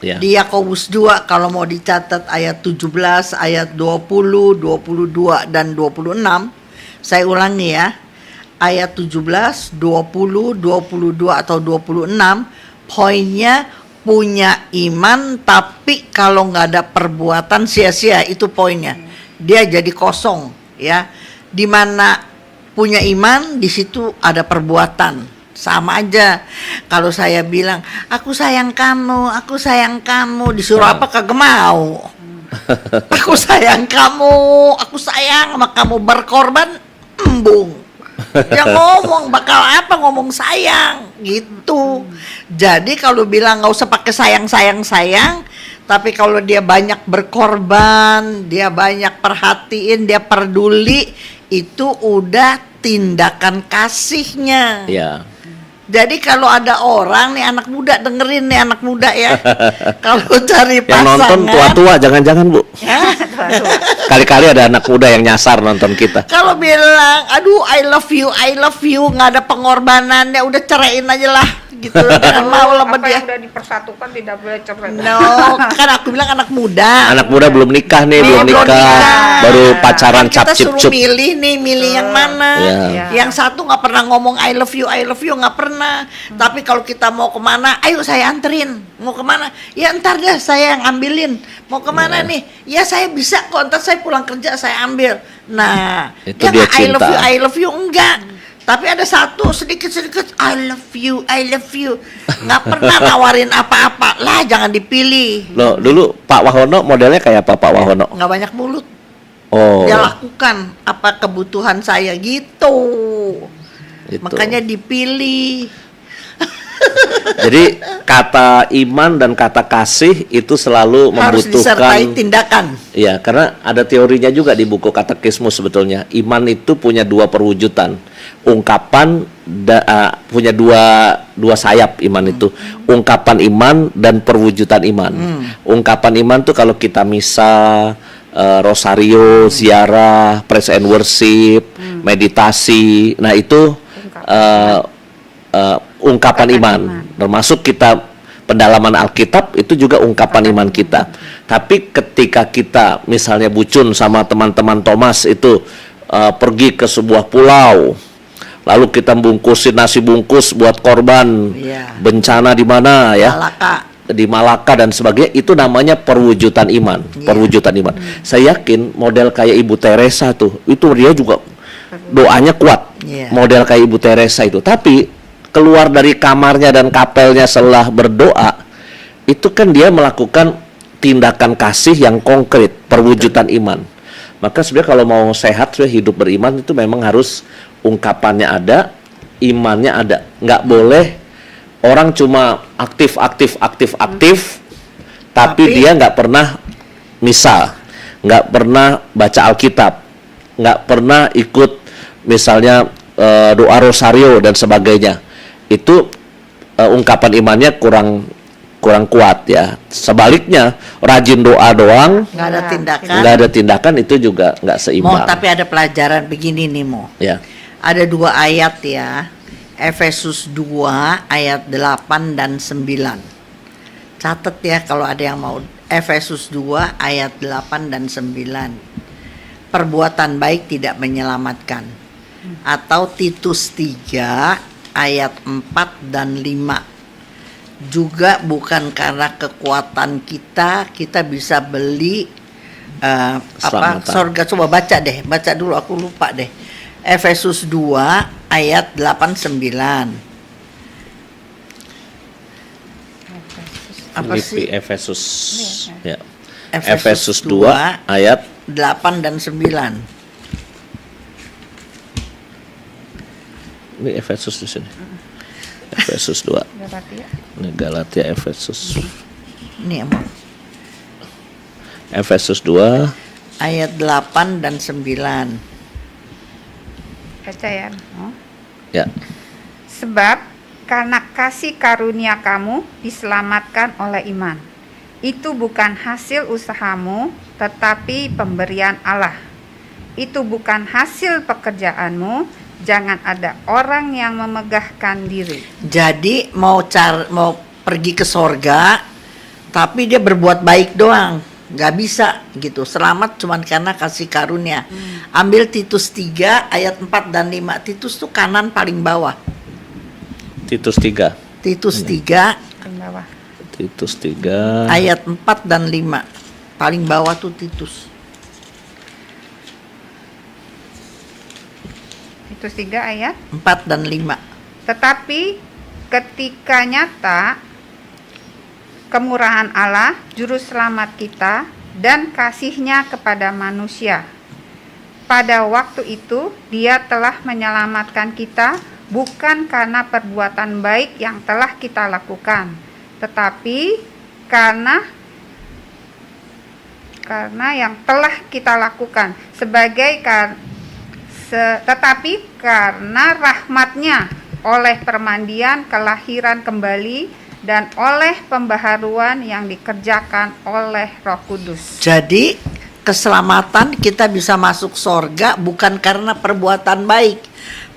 Ya. di Yakobus 2 kalau mau dicatat ayat 17, ayat 20, 22 dan 26, saya ulangi ya. Ayat 17, 20, 22 atau 26, poinnya punya iman tapi kalau nggak ada perbuatan sia-sia, itu poinnya. Dia jadi kosong ya. Di mana punya iman, di situ ada perbuatan. Sama aja. Kalau saya bilang, aku sayang kamu, disuruh apa kagak mau. Aku sayang kamu, aku sayang sama kamu, berkorban, embung. Ya ngomong, bakal apa ngomong sayang, gitu. Jadi kalau bilang nggak usah pakai sayang, tapi kalau dia banyak berkorban, dia banyak perhatiin, dia peduli, itu udah tindakan kasihnya. Ya. Jadi kalau ada orang nih, anak muda, dengerin nih anak muda ya. Kalau cari Yang pasangan, nonton tua-tua jangan-jangan Bu. ya, Kali-kali ada anak muda yang nyasar nonton kita. kalau bilang, aduh I love you, nggak ada pengorbanannya, udah ceraiin aja lah, gitu. Jangan mau lah sama Apa dia. yang udah dipersatukan tidak boleh cerai. No, kan aku bilang anak muda. Anak muda belum nikah nih, belum belum nikah, nikah. baru pacaran Kan kita suruh cap-cip-cup. milih yang mana. Ya. Yang satu nggak pernah ngomong I love you, nggak pernah. Tapi kalau kita mau kemana, ayo saya anterin. Mau kemana? Ya ntar deh saya yang ambilin. Mau kemana nih? Ya saya bisa kok, ntar saya pulang kerja saya ambil. Nah, Itu dia dia nggak cinta. I love you enggak. Tapi ada satu sedikit I love you. Nggak pernah nawarin apa-apa. Lah jangan dipilih. Loh, dulu Pak Wahono modelnya kayak apa Pak Wahono? Nggak banyak mulut. Oh. Dia lakukan apa kebutuhan saya gitu. Gitu. Makanya dipilih. Jadi kata iman dan kata kasih itu selalu Harus disertai membutuhkan. tindakan. Iya, karena ada teorinya juga di buku Katekismus sebetulnya. Iman itu punya dua perwujudan. Ungkapan punya dua sayap iman itu. Ungkapan iman dan perwujudan iman. Ungkapan iman tuh kalau kita misa, rosario, ziarah, praise and worship, meditasi. Nah, itu ungkapan iman. Termasuk kita pendalaman Alkitab itu juga ungkapan iman kita. Tapi ketika kita misalnya Bu Cun sama teman-teman Thomas itu pergi ke sebuah pulau, lalu kita bungkusin nasi bungkus buat korban Iya. bencana di mana ya? Malaka. Di Malaka dan sebagainya, itu namanya perwujudan iman. Perwujudan iman. Saya yakin model kayak Ibu Teresa tuh, itu dia juga doanya kuat. Iya. Model kayak Ibu Teresa itu. Tapi keluar dari kamarnya dan kapelnya setelah berdoa, itu kan dia melakukan tindakan kasih yang konkret, perwujudan iman. Maka sebenarnya kalau mau sehat, hidup beriman itu memang harus ungkapannya ada, imannya ada. Nggak boleh orang cuma aktif, tapi dia nggak pernah misa, nggak pernah baca Alkitab, nggak pernah ikut misalnya doa rosario dan sebagainya. Itu ungkapan imannya kurang kuat ya. Sebaliknya, rajin doa doang, Nggak ada tindakan. nggak ada tindakan, itu juga nggak Mo, seimbang. tapi ada pelajaran begini nih Mo. Ya, Ada 2 ayat ya. Efesus 2 ayat 8 dan 9. Catat ya kalau ada yang mau. Efesus 2 ayat 8 dan 9. Perbuatan baik tidak menyelamatkan. atau Titus 3 ayat 4 dan 5. Juga bukan karena kekuatan kita bisa beli sorga. Coba baca dulu, aku lupa deh. Efesus 2 ayat 8-9. Apa sih? Efesus. Ya. Efesus 2 ayat 8 dan 9. Ini Efesus di sini. Efesus 2. Ini Galatia, Efesus. Ini emang. Efesus 2 ayat 8 dan 9. Baca ya. Ya. Sebab karena kasih karunia kamu diselamatkan oleh iman. Itu bukan hasil usahamu, tetapi pemberian Allah. Itu bukan hasil pekerjaanmu, jangan ada orang yang memegahkan diri. Jadi mau pergi ke sorga, tapi dia berbuat baik doang, nggak bisa gitu. Selamat cuman karena kasih karunia. Ambil Titus 3 ayat 4 dan 5. Titus tuh kanan paling bawah. Titus 3. Titus 3 Paling bawah. Titus 3 ayat 4 dan 5. Paling bawah tuh Titus. Titus 3 ayat 4 dan 5. Tetapi ketika nyata kemurahan Allah, juru selamat kita, dan kasih-Nya kepada manusia. Pada waktu itu, Dia telah menyelamatkan kita bukan karena perbuatan baik yang telah kita lakukan, tetapi karena yang telah kita lakukan tetapi karena rahmat-Nya oleh permandian kelahiran kembali dan oleh pembaharuan yang dikerjakan oleh Roh Kudus. Jadi keselamatan kita bisa masuk sorga bukan karena perbuatan baik.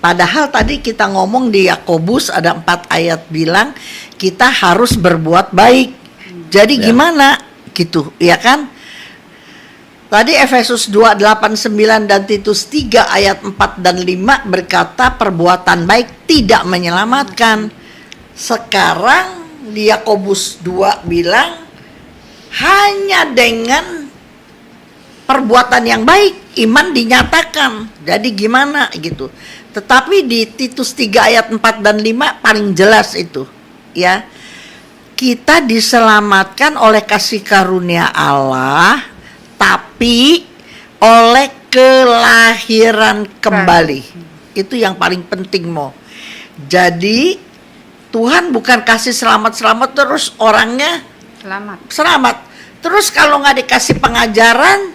Padahal tadi kita ngomong di Yakobus ada 4 ayat bilang kita harus berbuat baik. Jadi gimana gitu, ya kan? Tadi Efesus 2, 8, 9 dan Titus 3 ayat 4 dan 5 berkata perbuatan baik tidak menyelamatkan. Sekarang di Yakobus 2 bilang hanya dengan perbuatan yang baik iman dinyatakan. Jadi gimana gitu. Tetapi di Titus 3 ayat 4 dan 5 paling jelas itu, ya. Kita diselamatkan oleh kasih karunia Allah, tapi oleh kelahiran kembali. Itu yang paling penting Mo. Jadi Tuhan bukan kasih selamat-selamat terus orangnya selamat. Terus kalau nggak dikasih pengajaran,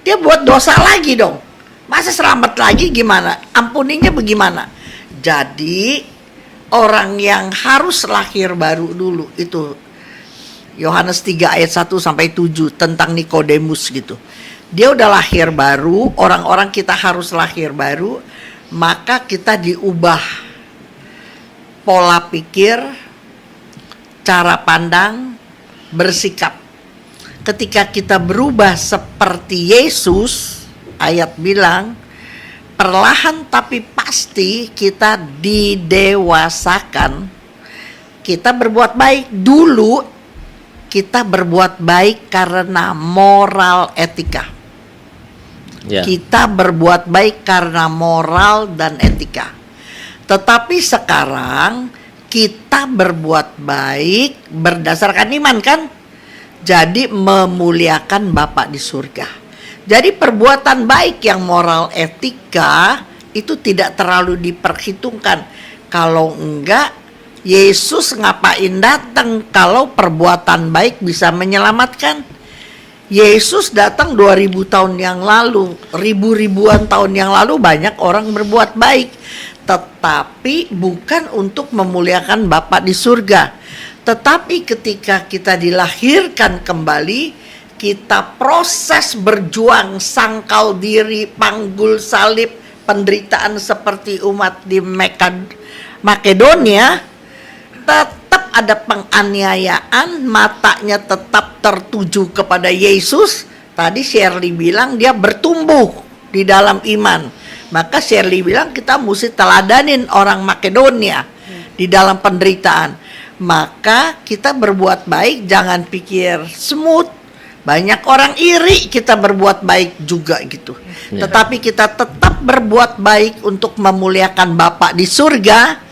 dia buat dosa lagi dong. Masa selamat lagi gimana? Ampuninya bagaimana? Jadi orang yang harus lahir baru dulu itu Yohanes 3 ayat 1 sampai 7 tentang Nikodemus gitu. Dia udah lahir baru, orang-orang kita harus lahir baru, maka kita diubah pola pikir, cara pandang, bersikap. Ketika kita berubah seperti Yesus, ayat bilang, perlahan tapi pasti kita didewasakan. Kita berbuat baik dulu, kita berbuat baik karena moral etika. Kita berbuat baik karena moral dan etika. Tetapi sekarang kita berbuat baik berdasarkan iman kan? Jadi memuliakan Bapa di surga. Jadi perbuatan baik yang moral etika itu tidak terlalu diperhitungkan. Kalau enggak, Yesus ngapain datang kalau perbuatan baik bisa menyelamatkan? Yesus datang 2000 tahun yang lalu, ribuan tahun yang lalu banyak orang berbuat baik, tetapi bukan untuk memuliakan Bapa di surga. Tetapi ketika kita dilahirkan kembali, kita proses berjuang, sangkal diri, panggul salib, penderitaan seperti umat di Makedonia, tetap ada penganiayaan, matanya tetap tertuju kepada Yesus. Tadi Shirley bilang dia bertumbuh di dalam iman, Maka Shirley bilang kita mesti teladanin orang Makedonia di dalam penderitaan. Maka kita berbuat baik, jangan pikir smooth. Banyak orang iri kita berbuat baik juga gitu. Tetapi kita tetap berbuat baik untuk memuliakan Bapa di surga.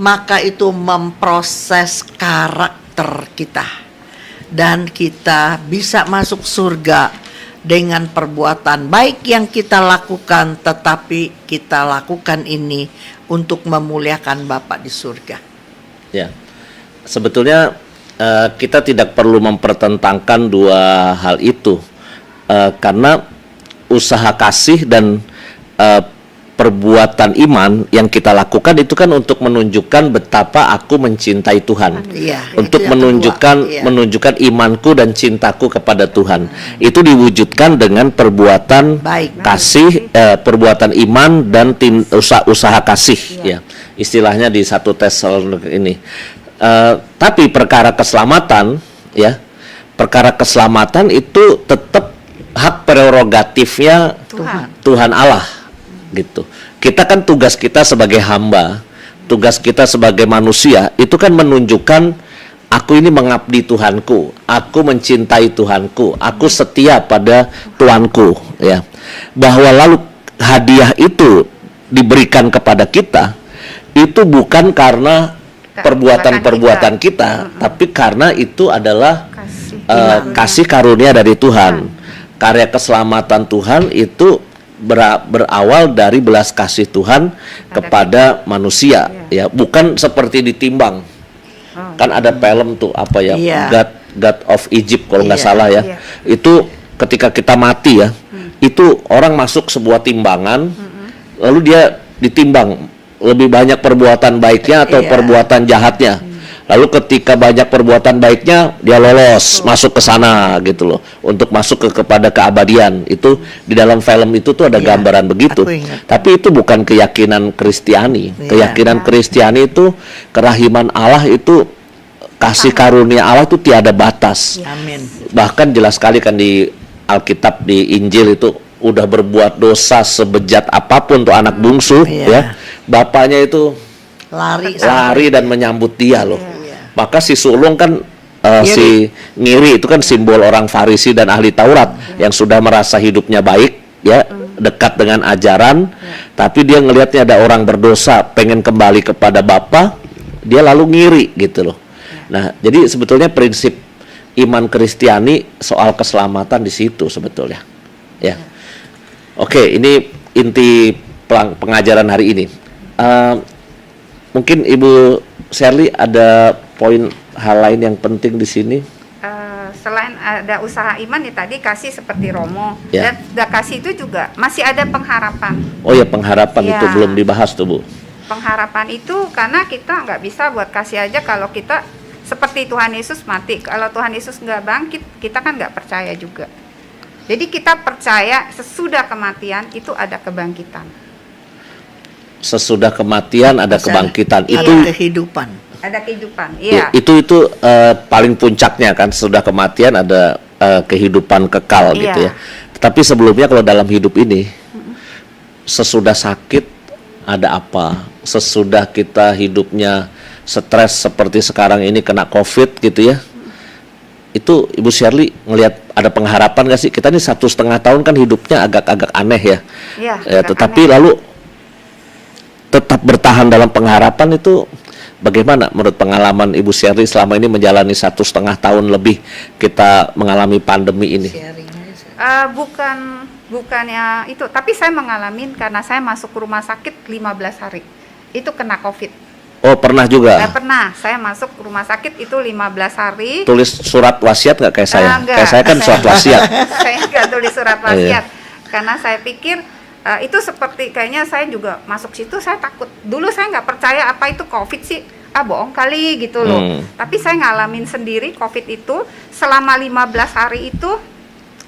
Maka itu memproses karakter kita. Dan kita bisa masuk surga dengan perbuatan baik yang kita lakukan, tetapi kita lakukan ini untuk memuliakan Bapa di surga. Ya, sebetulnya kita tidak perlu mempertentangkan dua hal itu, karena usaha kasih dan perbuatan iman yang kita lakukan itu kan untuk menunjukkan betapa aku mencintai Tuhan, untuk menunjukkan imanku dan cintaku kepada Tuhan. Itu diwujudkan dengan perbuatan kasih, perbuatan iman dan usaha kasih, ya istilahnya di 1 Tesalonika ini. Tapi perkara keselamatan, ya perkara keselamatan itu tetap hak prerogatifnya Tuhan Allah. Gitu. Kita kan tugas kita sebagai hamba, tugas kita sebagai manusia itu kan menunjukkan aku ini mengabdi Tuhanku, aku mencintai Tuhanku, aku setia pada Tuanku, ya. Bahwa lalu hadiah itu diberikan kepada kita itu bukan karena perbuatan-perbuatan kita, tapi karena itu adalah kasih karunia dari Tuhan. Karya keselamatan Tuhan itu berawal dari belas kasih Tuhan kepada manusia, ya bukan seperti ditimbang. Kan ada film tuh apa ya, God of Egypt kalau nggak salah ya. Itu ketika kita mati ya, itu orang masuk sebuah timbangan, lalu dia ditimbang lebih banyak perbuatan baiknya atau perbuatan jahatnya. Lalu ketika banyak perbuatan baiknya, dia lolos masuk ke sana gitu loh, untuk masuk kepada keabadian. Itu di dalam film itu tuh ada gambaran begitu. Tapi itu bukan keyakinan Kristiani. Keyakinan Kristiani itu kerahiman Allah itu, kasih karunia Allah itu tiada batas. Amin. Bahkan jelas sekali kan di Alkitab, di Injil itu udah berbuat dosa sebejat apapun tuh anak bungsu, ya bapaknya itu lari dan menyambut dia loh. Maka si sulung kan si ngiri itu kan simbol orang Farisi dan ahli Taurat yang sudah merasa hidupnya baik, ya dekat dengan ajaran, tapi dia ngelihatnya ada orang berdosa pengen kembali kepada Bapa, dia lalu ngiri gitu loh. Nah, jadi sebetulnya prinsip iman Kristiani soal keselamatan di situ sebetulnya, ya. Oke, ini inti pengajaran hari ini. Mungkin Ibu Shirley ada poin hal lain yang penting di sini? Selain ada usaha iman ya tadi kasih seperti Romo, dan kasih itu juga masih ada pengharapan. Oh ya, pengharapan itu belum dibahas tuh Bu. Pengharapan itu karena kita nggak bisa buat kasih aja kalau kita seperti Tuhan Yesus mati. Kalau Tuhan Yesus nggak bangkit, kita kan nggak percaya juga. Jadi kita percaya sesudah kematian itu ada kebangkitan. Sesudah kematian ada kebangkitan. Itu kehidupan. Ada kehidupan. Iya. Itu paling puncaknya kan, sesudah kematian ada kehidupan kekal gitu ya. Tetapi sebelumnya kalau dalam hidup ini sesudah sakit ada apa? Sesudah kita hidupnya stres seperti sekarang ini kena COVID gitu ya. Itu Ibu Shirley ngelihat ada pengharapan gak sih? Kita ini 1,5 tahun kan hidupnya agak-agak aneh ya. Tetapi aneh. Lalu tetap bertahan dalam pengharapan itu bagaimana menurut pengalaman Ibu Shirley selama ini menjalani 1,5 tahun lebih kita mengalami pandemi ini? Bukannya itu, tapi saya mengalami karena saya masuk rumah sakit 15 hari. Itu kena COVID. Oh, pernah juga? Pernah, saya masuk rumah sakit itu 15 hari. Tulis surat wasiat nggak kayak saya? Kayak saya kan surat wasiat. Saya nggak tulis surat wasiat, karena saya pikir itu seperti kayaknya saya juga masuk situ, saya takut. Dulu saya nggak percaya apa itu COVID sih, bohong kali gitu loh. Tapi saya ngalamin sendiri COVID itu selama 15 hari itu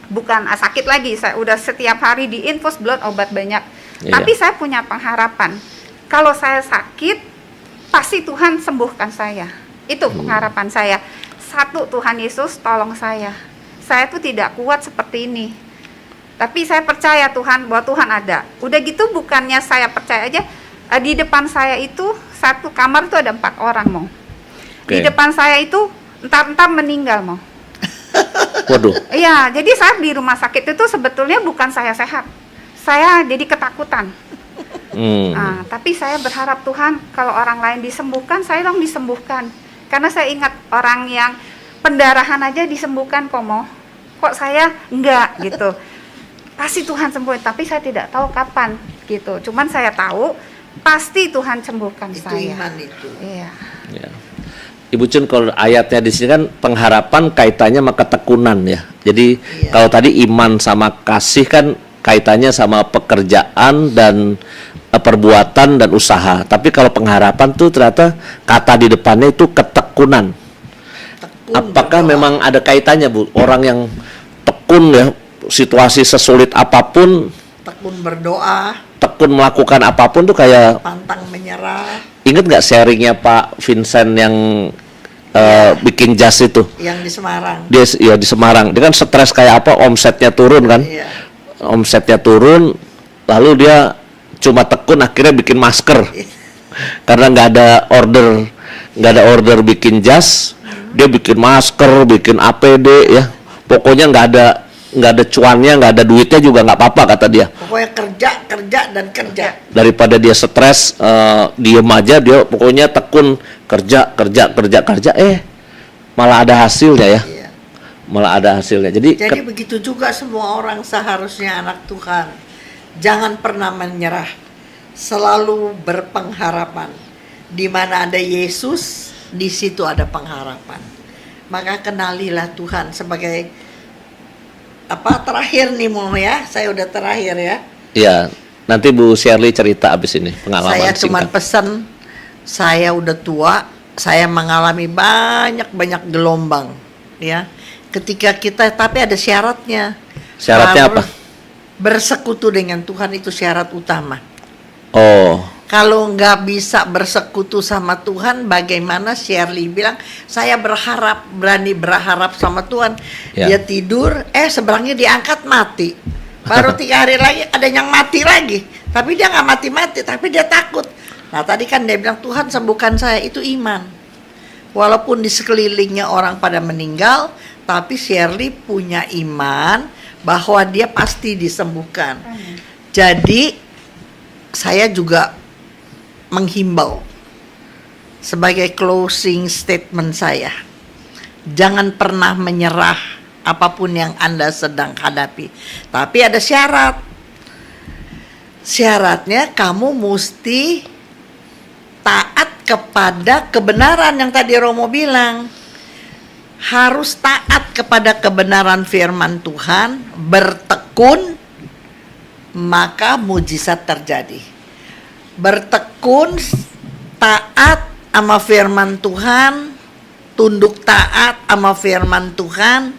bukan sakit lagi, saya udah setiap hari di infus blood obat banyak. Tapi saya punya pengharapan, kalau saya sakit pasti Tuhan sembuhkan saya. Itu pengharapan saya. Satu, Tuhan Yesus tolong saya. Saya tuh tidak kuat seperti ini. Tapi saya percaya Tuhan, bahwa Tuhan ada. Udah gitu bukannya saya percaya aja, di depan saya itu satu kamar tuh ada 4 orang mau. Di Oke. depan saya itu entar meninggal mau. Waduh. Iya, jadi saya di rumah sakit itu sebetulnya bukan saya sehat. Saya jadi ketakutan. Nah, tapi saya berharap Tuhan, kalau orang lain disembuhkan, saya dong disembuhkan. Karena saya ingat orang yang pendarahan aja disembuhkan kok saya enggak gitu. Pasti Tuhan sembuhin, tapi saya tidak tahu kapan gitu. Cuman saya tahu pasti Tuhan sembuhkan Itu saya. iman itu. Iya. Ya. Ibu Cun, kalau ayatnya di sini kan pengharapan kaitannya sama ketekunan ya. Jadi Iya. kalau tadi iman sama kasih kan kaitannya sama pekerjaan dan perbuatan dan usaha. Tapi kalau pengharapan tuh ternyata kata di depannya itu ketekunan. Tekun Apakah berdoa. memang ada kaitannya, Bu? Orang yang tekun ya, situasi sesulit apapun, tekun berdoa, tekun melakukan apapun tuh kayak, pantang menyerah, inget nggak sharingnya Pak Vincent yang bikin jas itu? yang di Semarang. Dia ya di Semarang, dia kan stres kayak apa, omsetnya turun kan, Iya. omsetnya turun, lalu dia cuma tekun akhirnya bikin masker karena nggak ada order bikin jas, dia bikin masker, bikin APD ya, pokoknya nggak ada cuannya, nggak ada duitnya juga nggak apa-apa kata dia. Pokoknya kerja dan kerja. Daripada dia stres, diem aja, dia pokoknya tekun kerja, malah ada hasilnya ya. Iya. Malah ada hasilnya. Jadi Jadi begitu juga semua orang seharusnya anak Tuhan. Jangan pernah menyerah. Selalu berpengharapan. Di mana ada Yesus, di situ ada pengharapan. Maka kenalilah Tuhan sebagai terakhir nih mau ya. Saya udah terakhir ya. ya, nanti Bu Shirley cerita abis ini pengalaman Saya cuma singkat. pesan, saya udah tua, saya mengalami banyak gelombang ya. Ketika kita, tapi ada syaratnya. Syaratnya Harus apa? Bersekutu dengan Tuhan itu syarat utama. Oh, Kalau nggak bisa bersekutu sama Tuhan, bagaimana Shirley bilang, saya berani berharap sama Tuhan. Ya. Dia tidur, seberangnya diangkat mati. Baru 3 hari lagi ada yang mati lagi. Tapi dia nggak mati-mati, tapi dia takut. Nah tadi kan dia bilang, Tuhan sembuhkan saya, itu iman. Walaupun di sekelilingnya orang pada meninggal, tapi Shirley punya iman bahwa dia pasti disembuhkan. Jadi saya juga menghimbau sebagai closing statement saya, jangan pernah menyerah apapun yang Anda sedang hadapi. Tapi ada syarat. Syaratnya kamu mesti taat kepada kebenaran yang tadi Romo bilang. Harus taat kepada kebenaran firman Tuhan, bertekun, maka mujizat terjadi. Bertekun, taat sama firman Tuhan, tunduk taat sama firman Tuhan,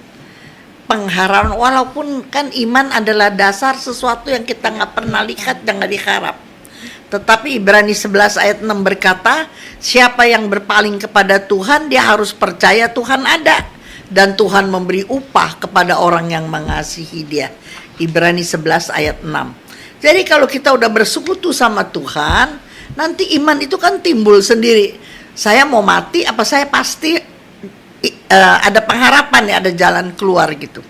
pengharapan, walaupun kan iman adalah dasar sesuatu yang kita nggak pernah lihat, jangan diharap. Tetapi Ibrani 11 ayat 6 berkata, siapa yang berpaling kepada Tuhan, dia harus percaya Tuhan ada. Dan Tuhan memberi upah kepada orang yang mengasihi dia. Ibrani 11 ayat 6. Jadi kalau kita udah bersekutu sama Tuhan, nanti iman itu kan timbul sendiri. Saya mau mati, apa saya pasti ada pengharapan ya, ada jalan keluar gitu.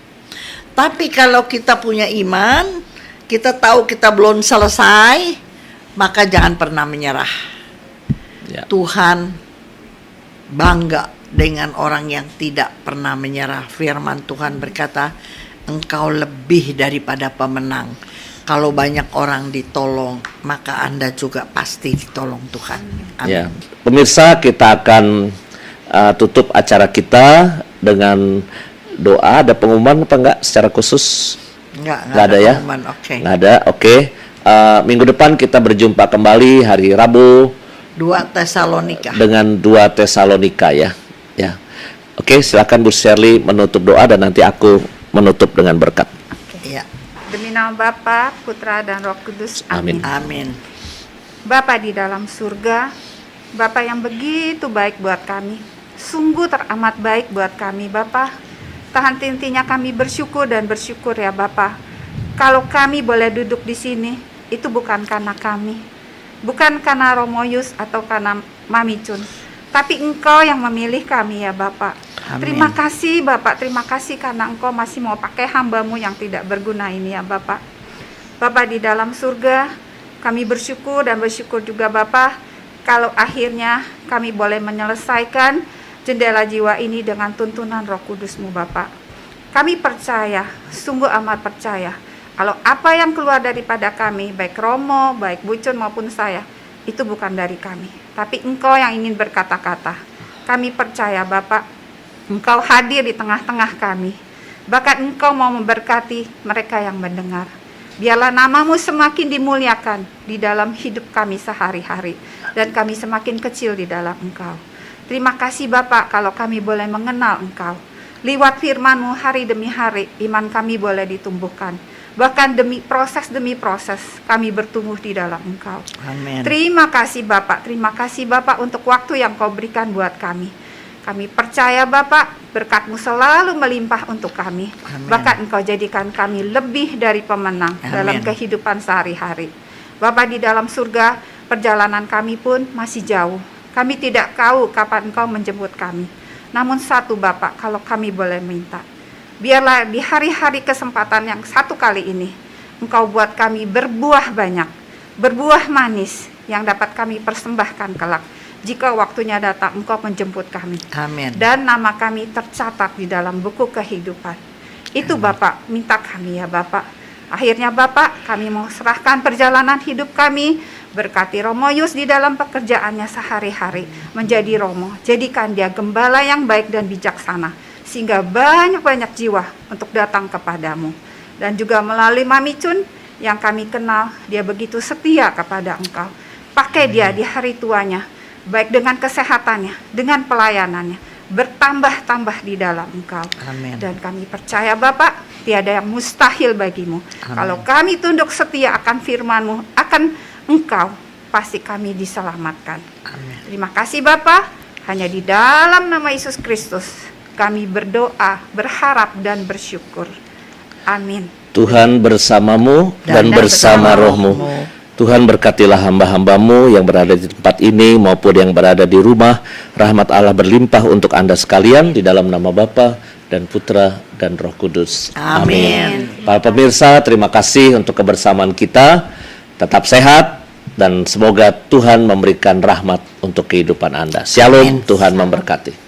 Tapi kalau kita punya iman, kita tahu kita belum selesai, maka jangan pernah menyerah. ya. Tuhan bangga dengan orang yang tidak pernah menyerah. Firman Tuhan berkata, engkau lebih daripada pemenang. Kalau banyak orang ditolong, maka Anda juga pasti ditolong Tuhan. Amin. Ya, pemirsa, kita akan tutup acara kita dengan doa. Ada pengumuman apa enggak secara khusus? Nggak ada ya? pengumuman, oke. Nggak ada, oke. Minggu depan kita berjumpa kembali hari Rabu 2 Tesalonika. dengan 2 Tesalonika ya. Ya. Oke, silakan Bu Shirley menutup doa dan nanti aku menutup dengan berkat. Ya, Demi nama Bapa, Putra dan Roh Kudus. Amin. Amin. amin. Bapa di dalam surga, Bapa yang begitu baik buat kami, sungguh teramat baik buat kami Bapa. Tak henti-hentinya kami bersyukur dan bersyukur ya Bapa. Kalau kami boleh duduk di sini, itu bukan karena kami, bukan karena Romoyus atau karena Mami Cun, tapi Engkau yang memilih kami ya Bapak. Amin. Terima kasih Bapak, terima kasih karena Engkau masih mau pakai hamba-Mu yang tidak berguna ini ya Bapak. Bapak di dalam surga, kami bersyukur dan bersyukur juga Bapak, kalau akhirnya kami boleh menyelesaikan jendela jiwa ini dengan tuntunan Roh Kudus-Mu Bapak. Kami percaya, sungguh amat percaya, kalau apa yang keluar daripada kami, baik Romo, baik Bu Cun maupun saya, itu bukan dari kami, tapi Engkau yang ingin berkata-kata. Kami percaya Bapak, Engkau hadir di tengah-tengah kami. Bahkan Engkau mau memberkati mereka yang mendengar. Biarlah nama-Mu semakin dimuliakan di dalam hidup kami sehari-hari, dan kami semakin kecil di dalam Engkau. Terima kasih Bapak kalau kami boleh mengenal Engkau. Lewat firman-Mu hari demi hari, iman kami boleh ditumbuhkan. Bahkan demi proses kami bertumbuh di dalam Engkau. Amin. Terima kasih Bapak untuk waktu yang Kau berikan buat kami. Kami percaya Bapak, berkat-Mu selalu melimpah untuk kami. Amin. Bahkan Engkau jadikan kami lebih dari pemenang Amin. dalam kehidupan sehari-hari. Bapak di dalam surga, perjalanan kami pun masih jauh. Kami tidak tahu kapan Engkau menjemput kami. Namun satu Bapak, kalau kami boleh minta, biarlah di hari-hari kesempatan yang satu kali ini, Engkau buat kami berbuah banyak, berbuah manis yang dapat kami persembahkan kelak. Jika waktunya datang, Engkau menjemput kami. Amin. Dan nama kami tercatat di dalam buku kehidupan. Itu Bapak, minta kami ya Bapak. Akhirnya Bapak, kami mau serahkan perjalanan hidup kami. Berkati Romoyus di dalam pekerjaannya sehari-hari. Menjadi Romo, jadikan dia gembala yang baik dan bijaksana, sehingga banyak-banyak jiwa untuk datang kepadamu. Dan juga melalui Mami Cun yang kami kenal, dia begitu setia kepada Engkau. Pakai dia di hari tuanya, baik dengan kesehatannya, dengan pelayanannya, bertambah-tambah di dalam Engkau. Amin. Dan kami percaya Bapak, tiada yang mustahil bagimu. Amin. Kalau kami tunduk setia akan firman-Mu, akan Engkau, pasti kami diselamatkan. Amin. Terima kasih Bapak, hanya di dalam nama Yesus Kristus kami berdoa, berharap dan bersyukur. Amin. Tuhan bersamamu dan bersama rohmu. Tuhan berkatilah hamba-hamba-Mu yang berada di tempat ini maupun yang berada di rumah. Rahmat Allah berlimpah untuk Anda sekalian di dalam nama Bapa dan Putra dan Roh Kudus. Amin. Para pemirsa, terima kasih untuk kebersamaan kita. Tetap sehat dan semoga Tuhan memberikan rahmat untuk kehidupan Anda. Shalom, Tuhan memberkati.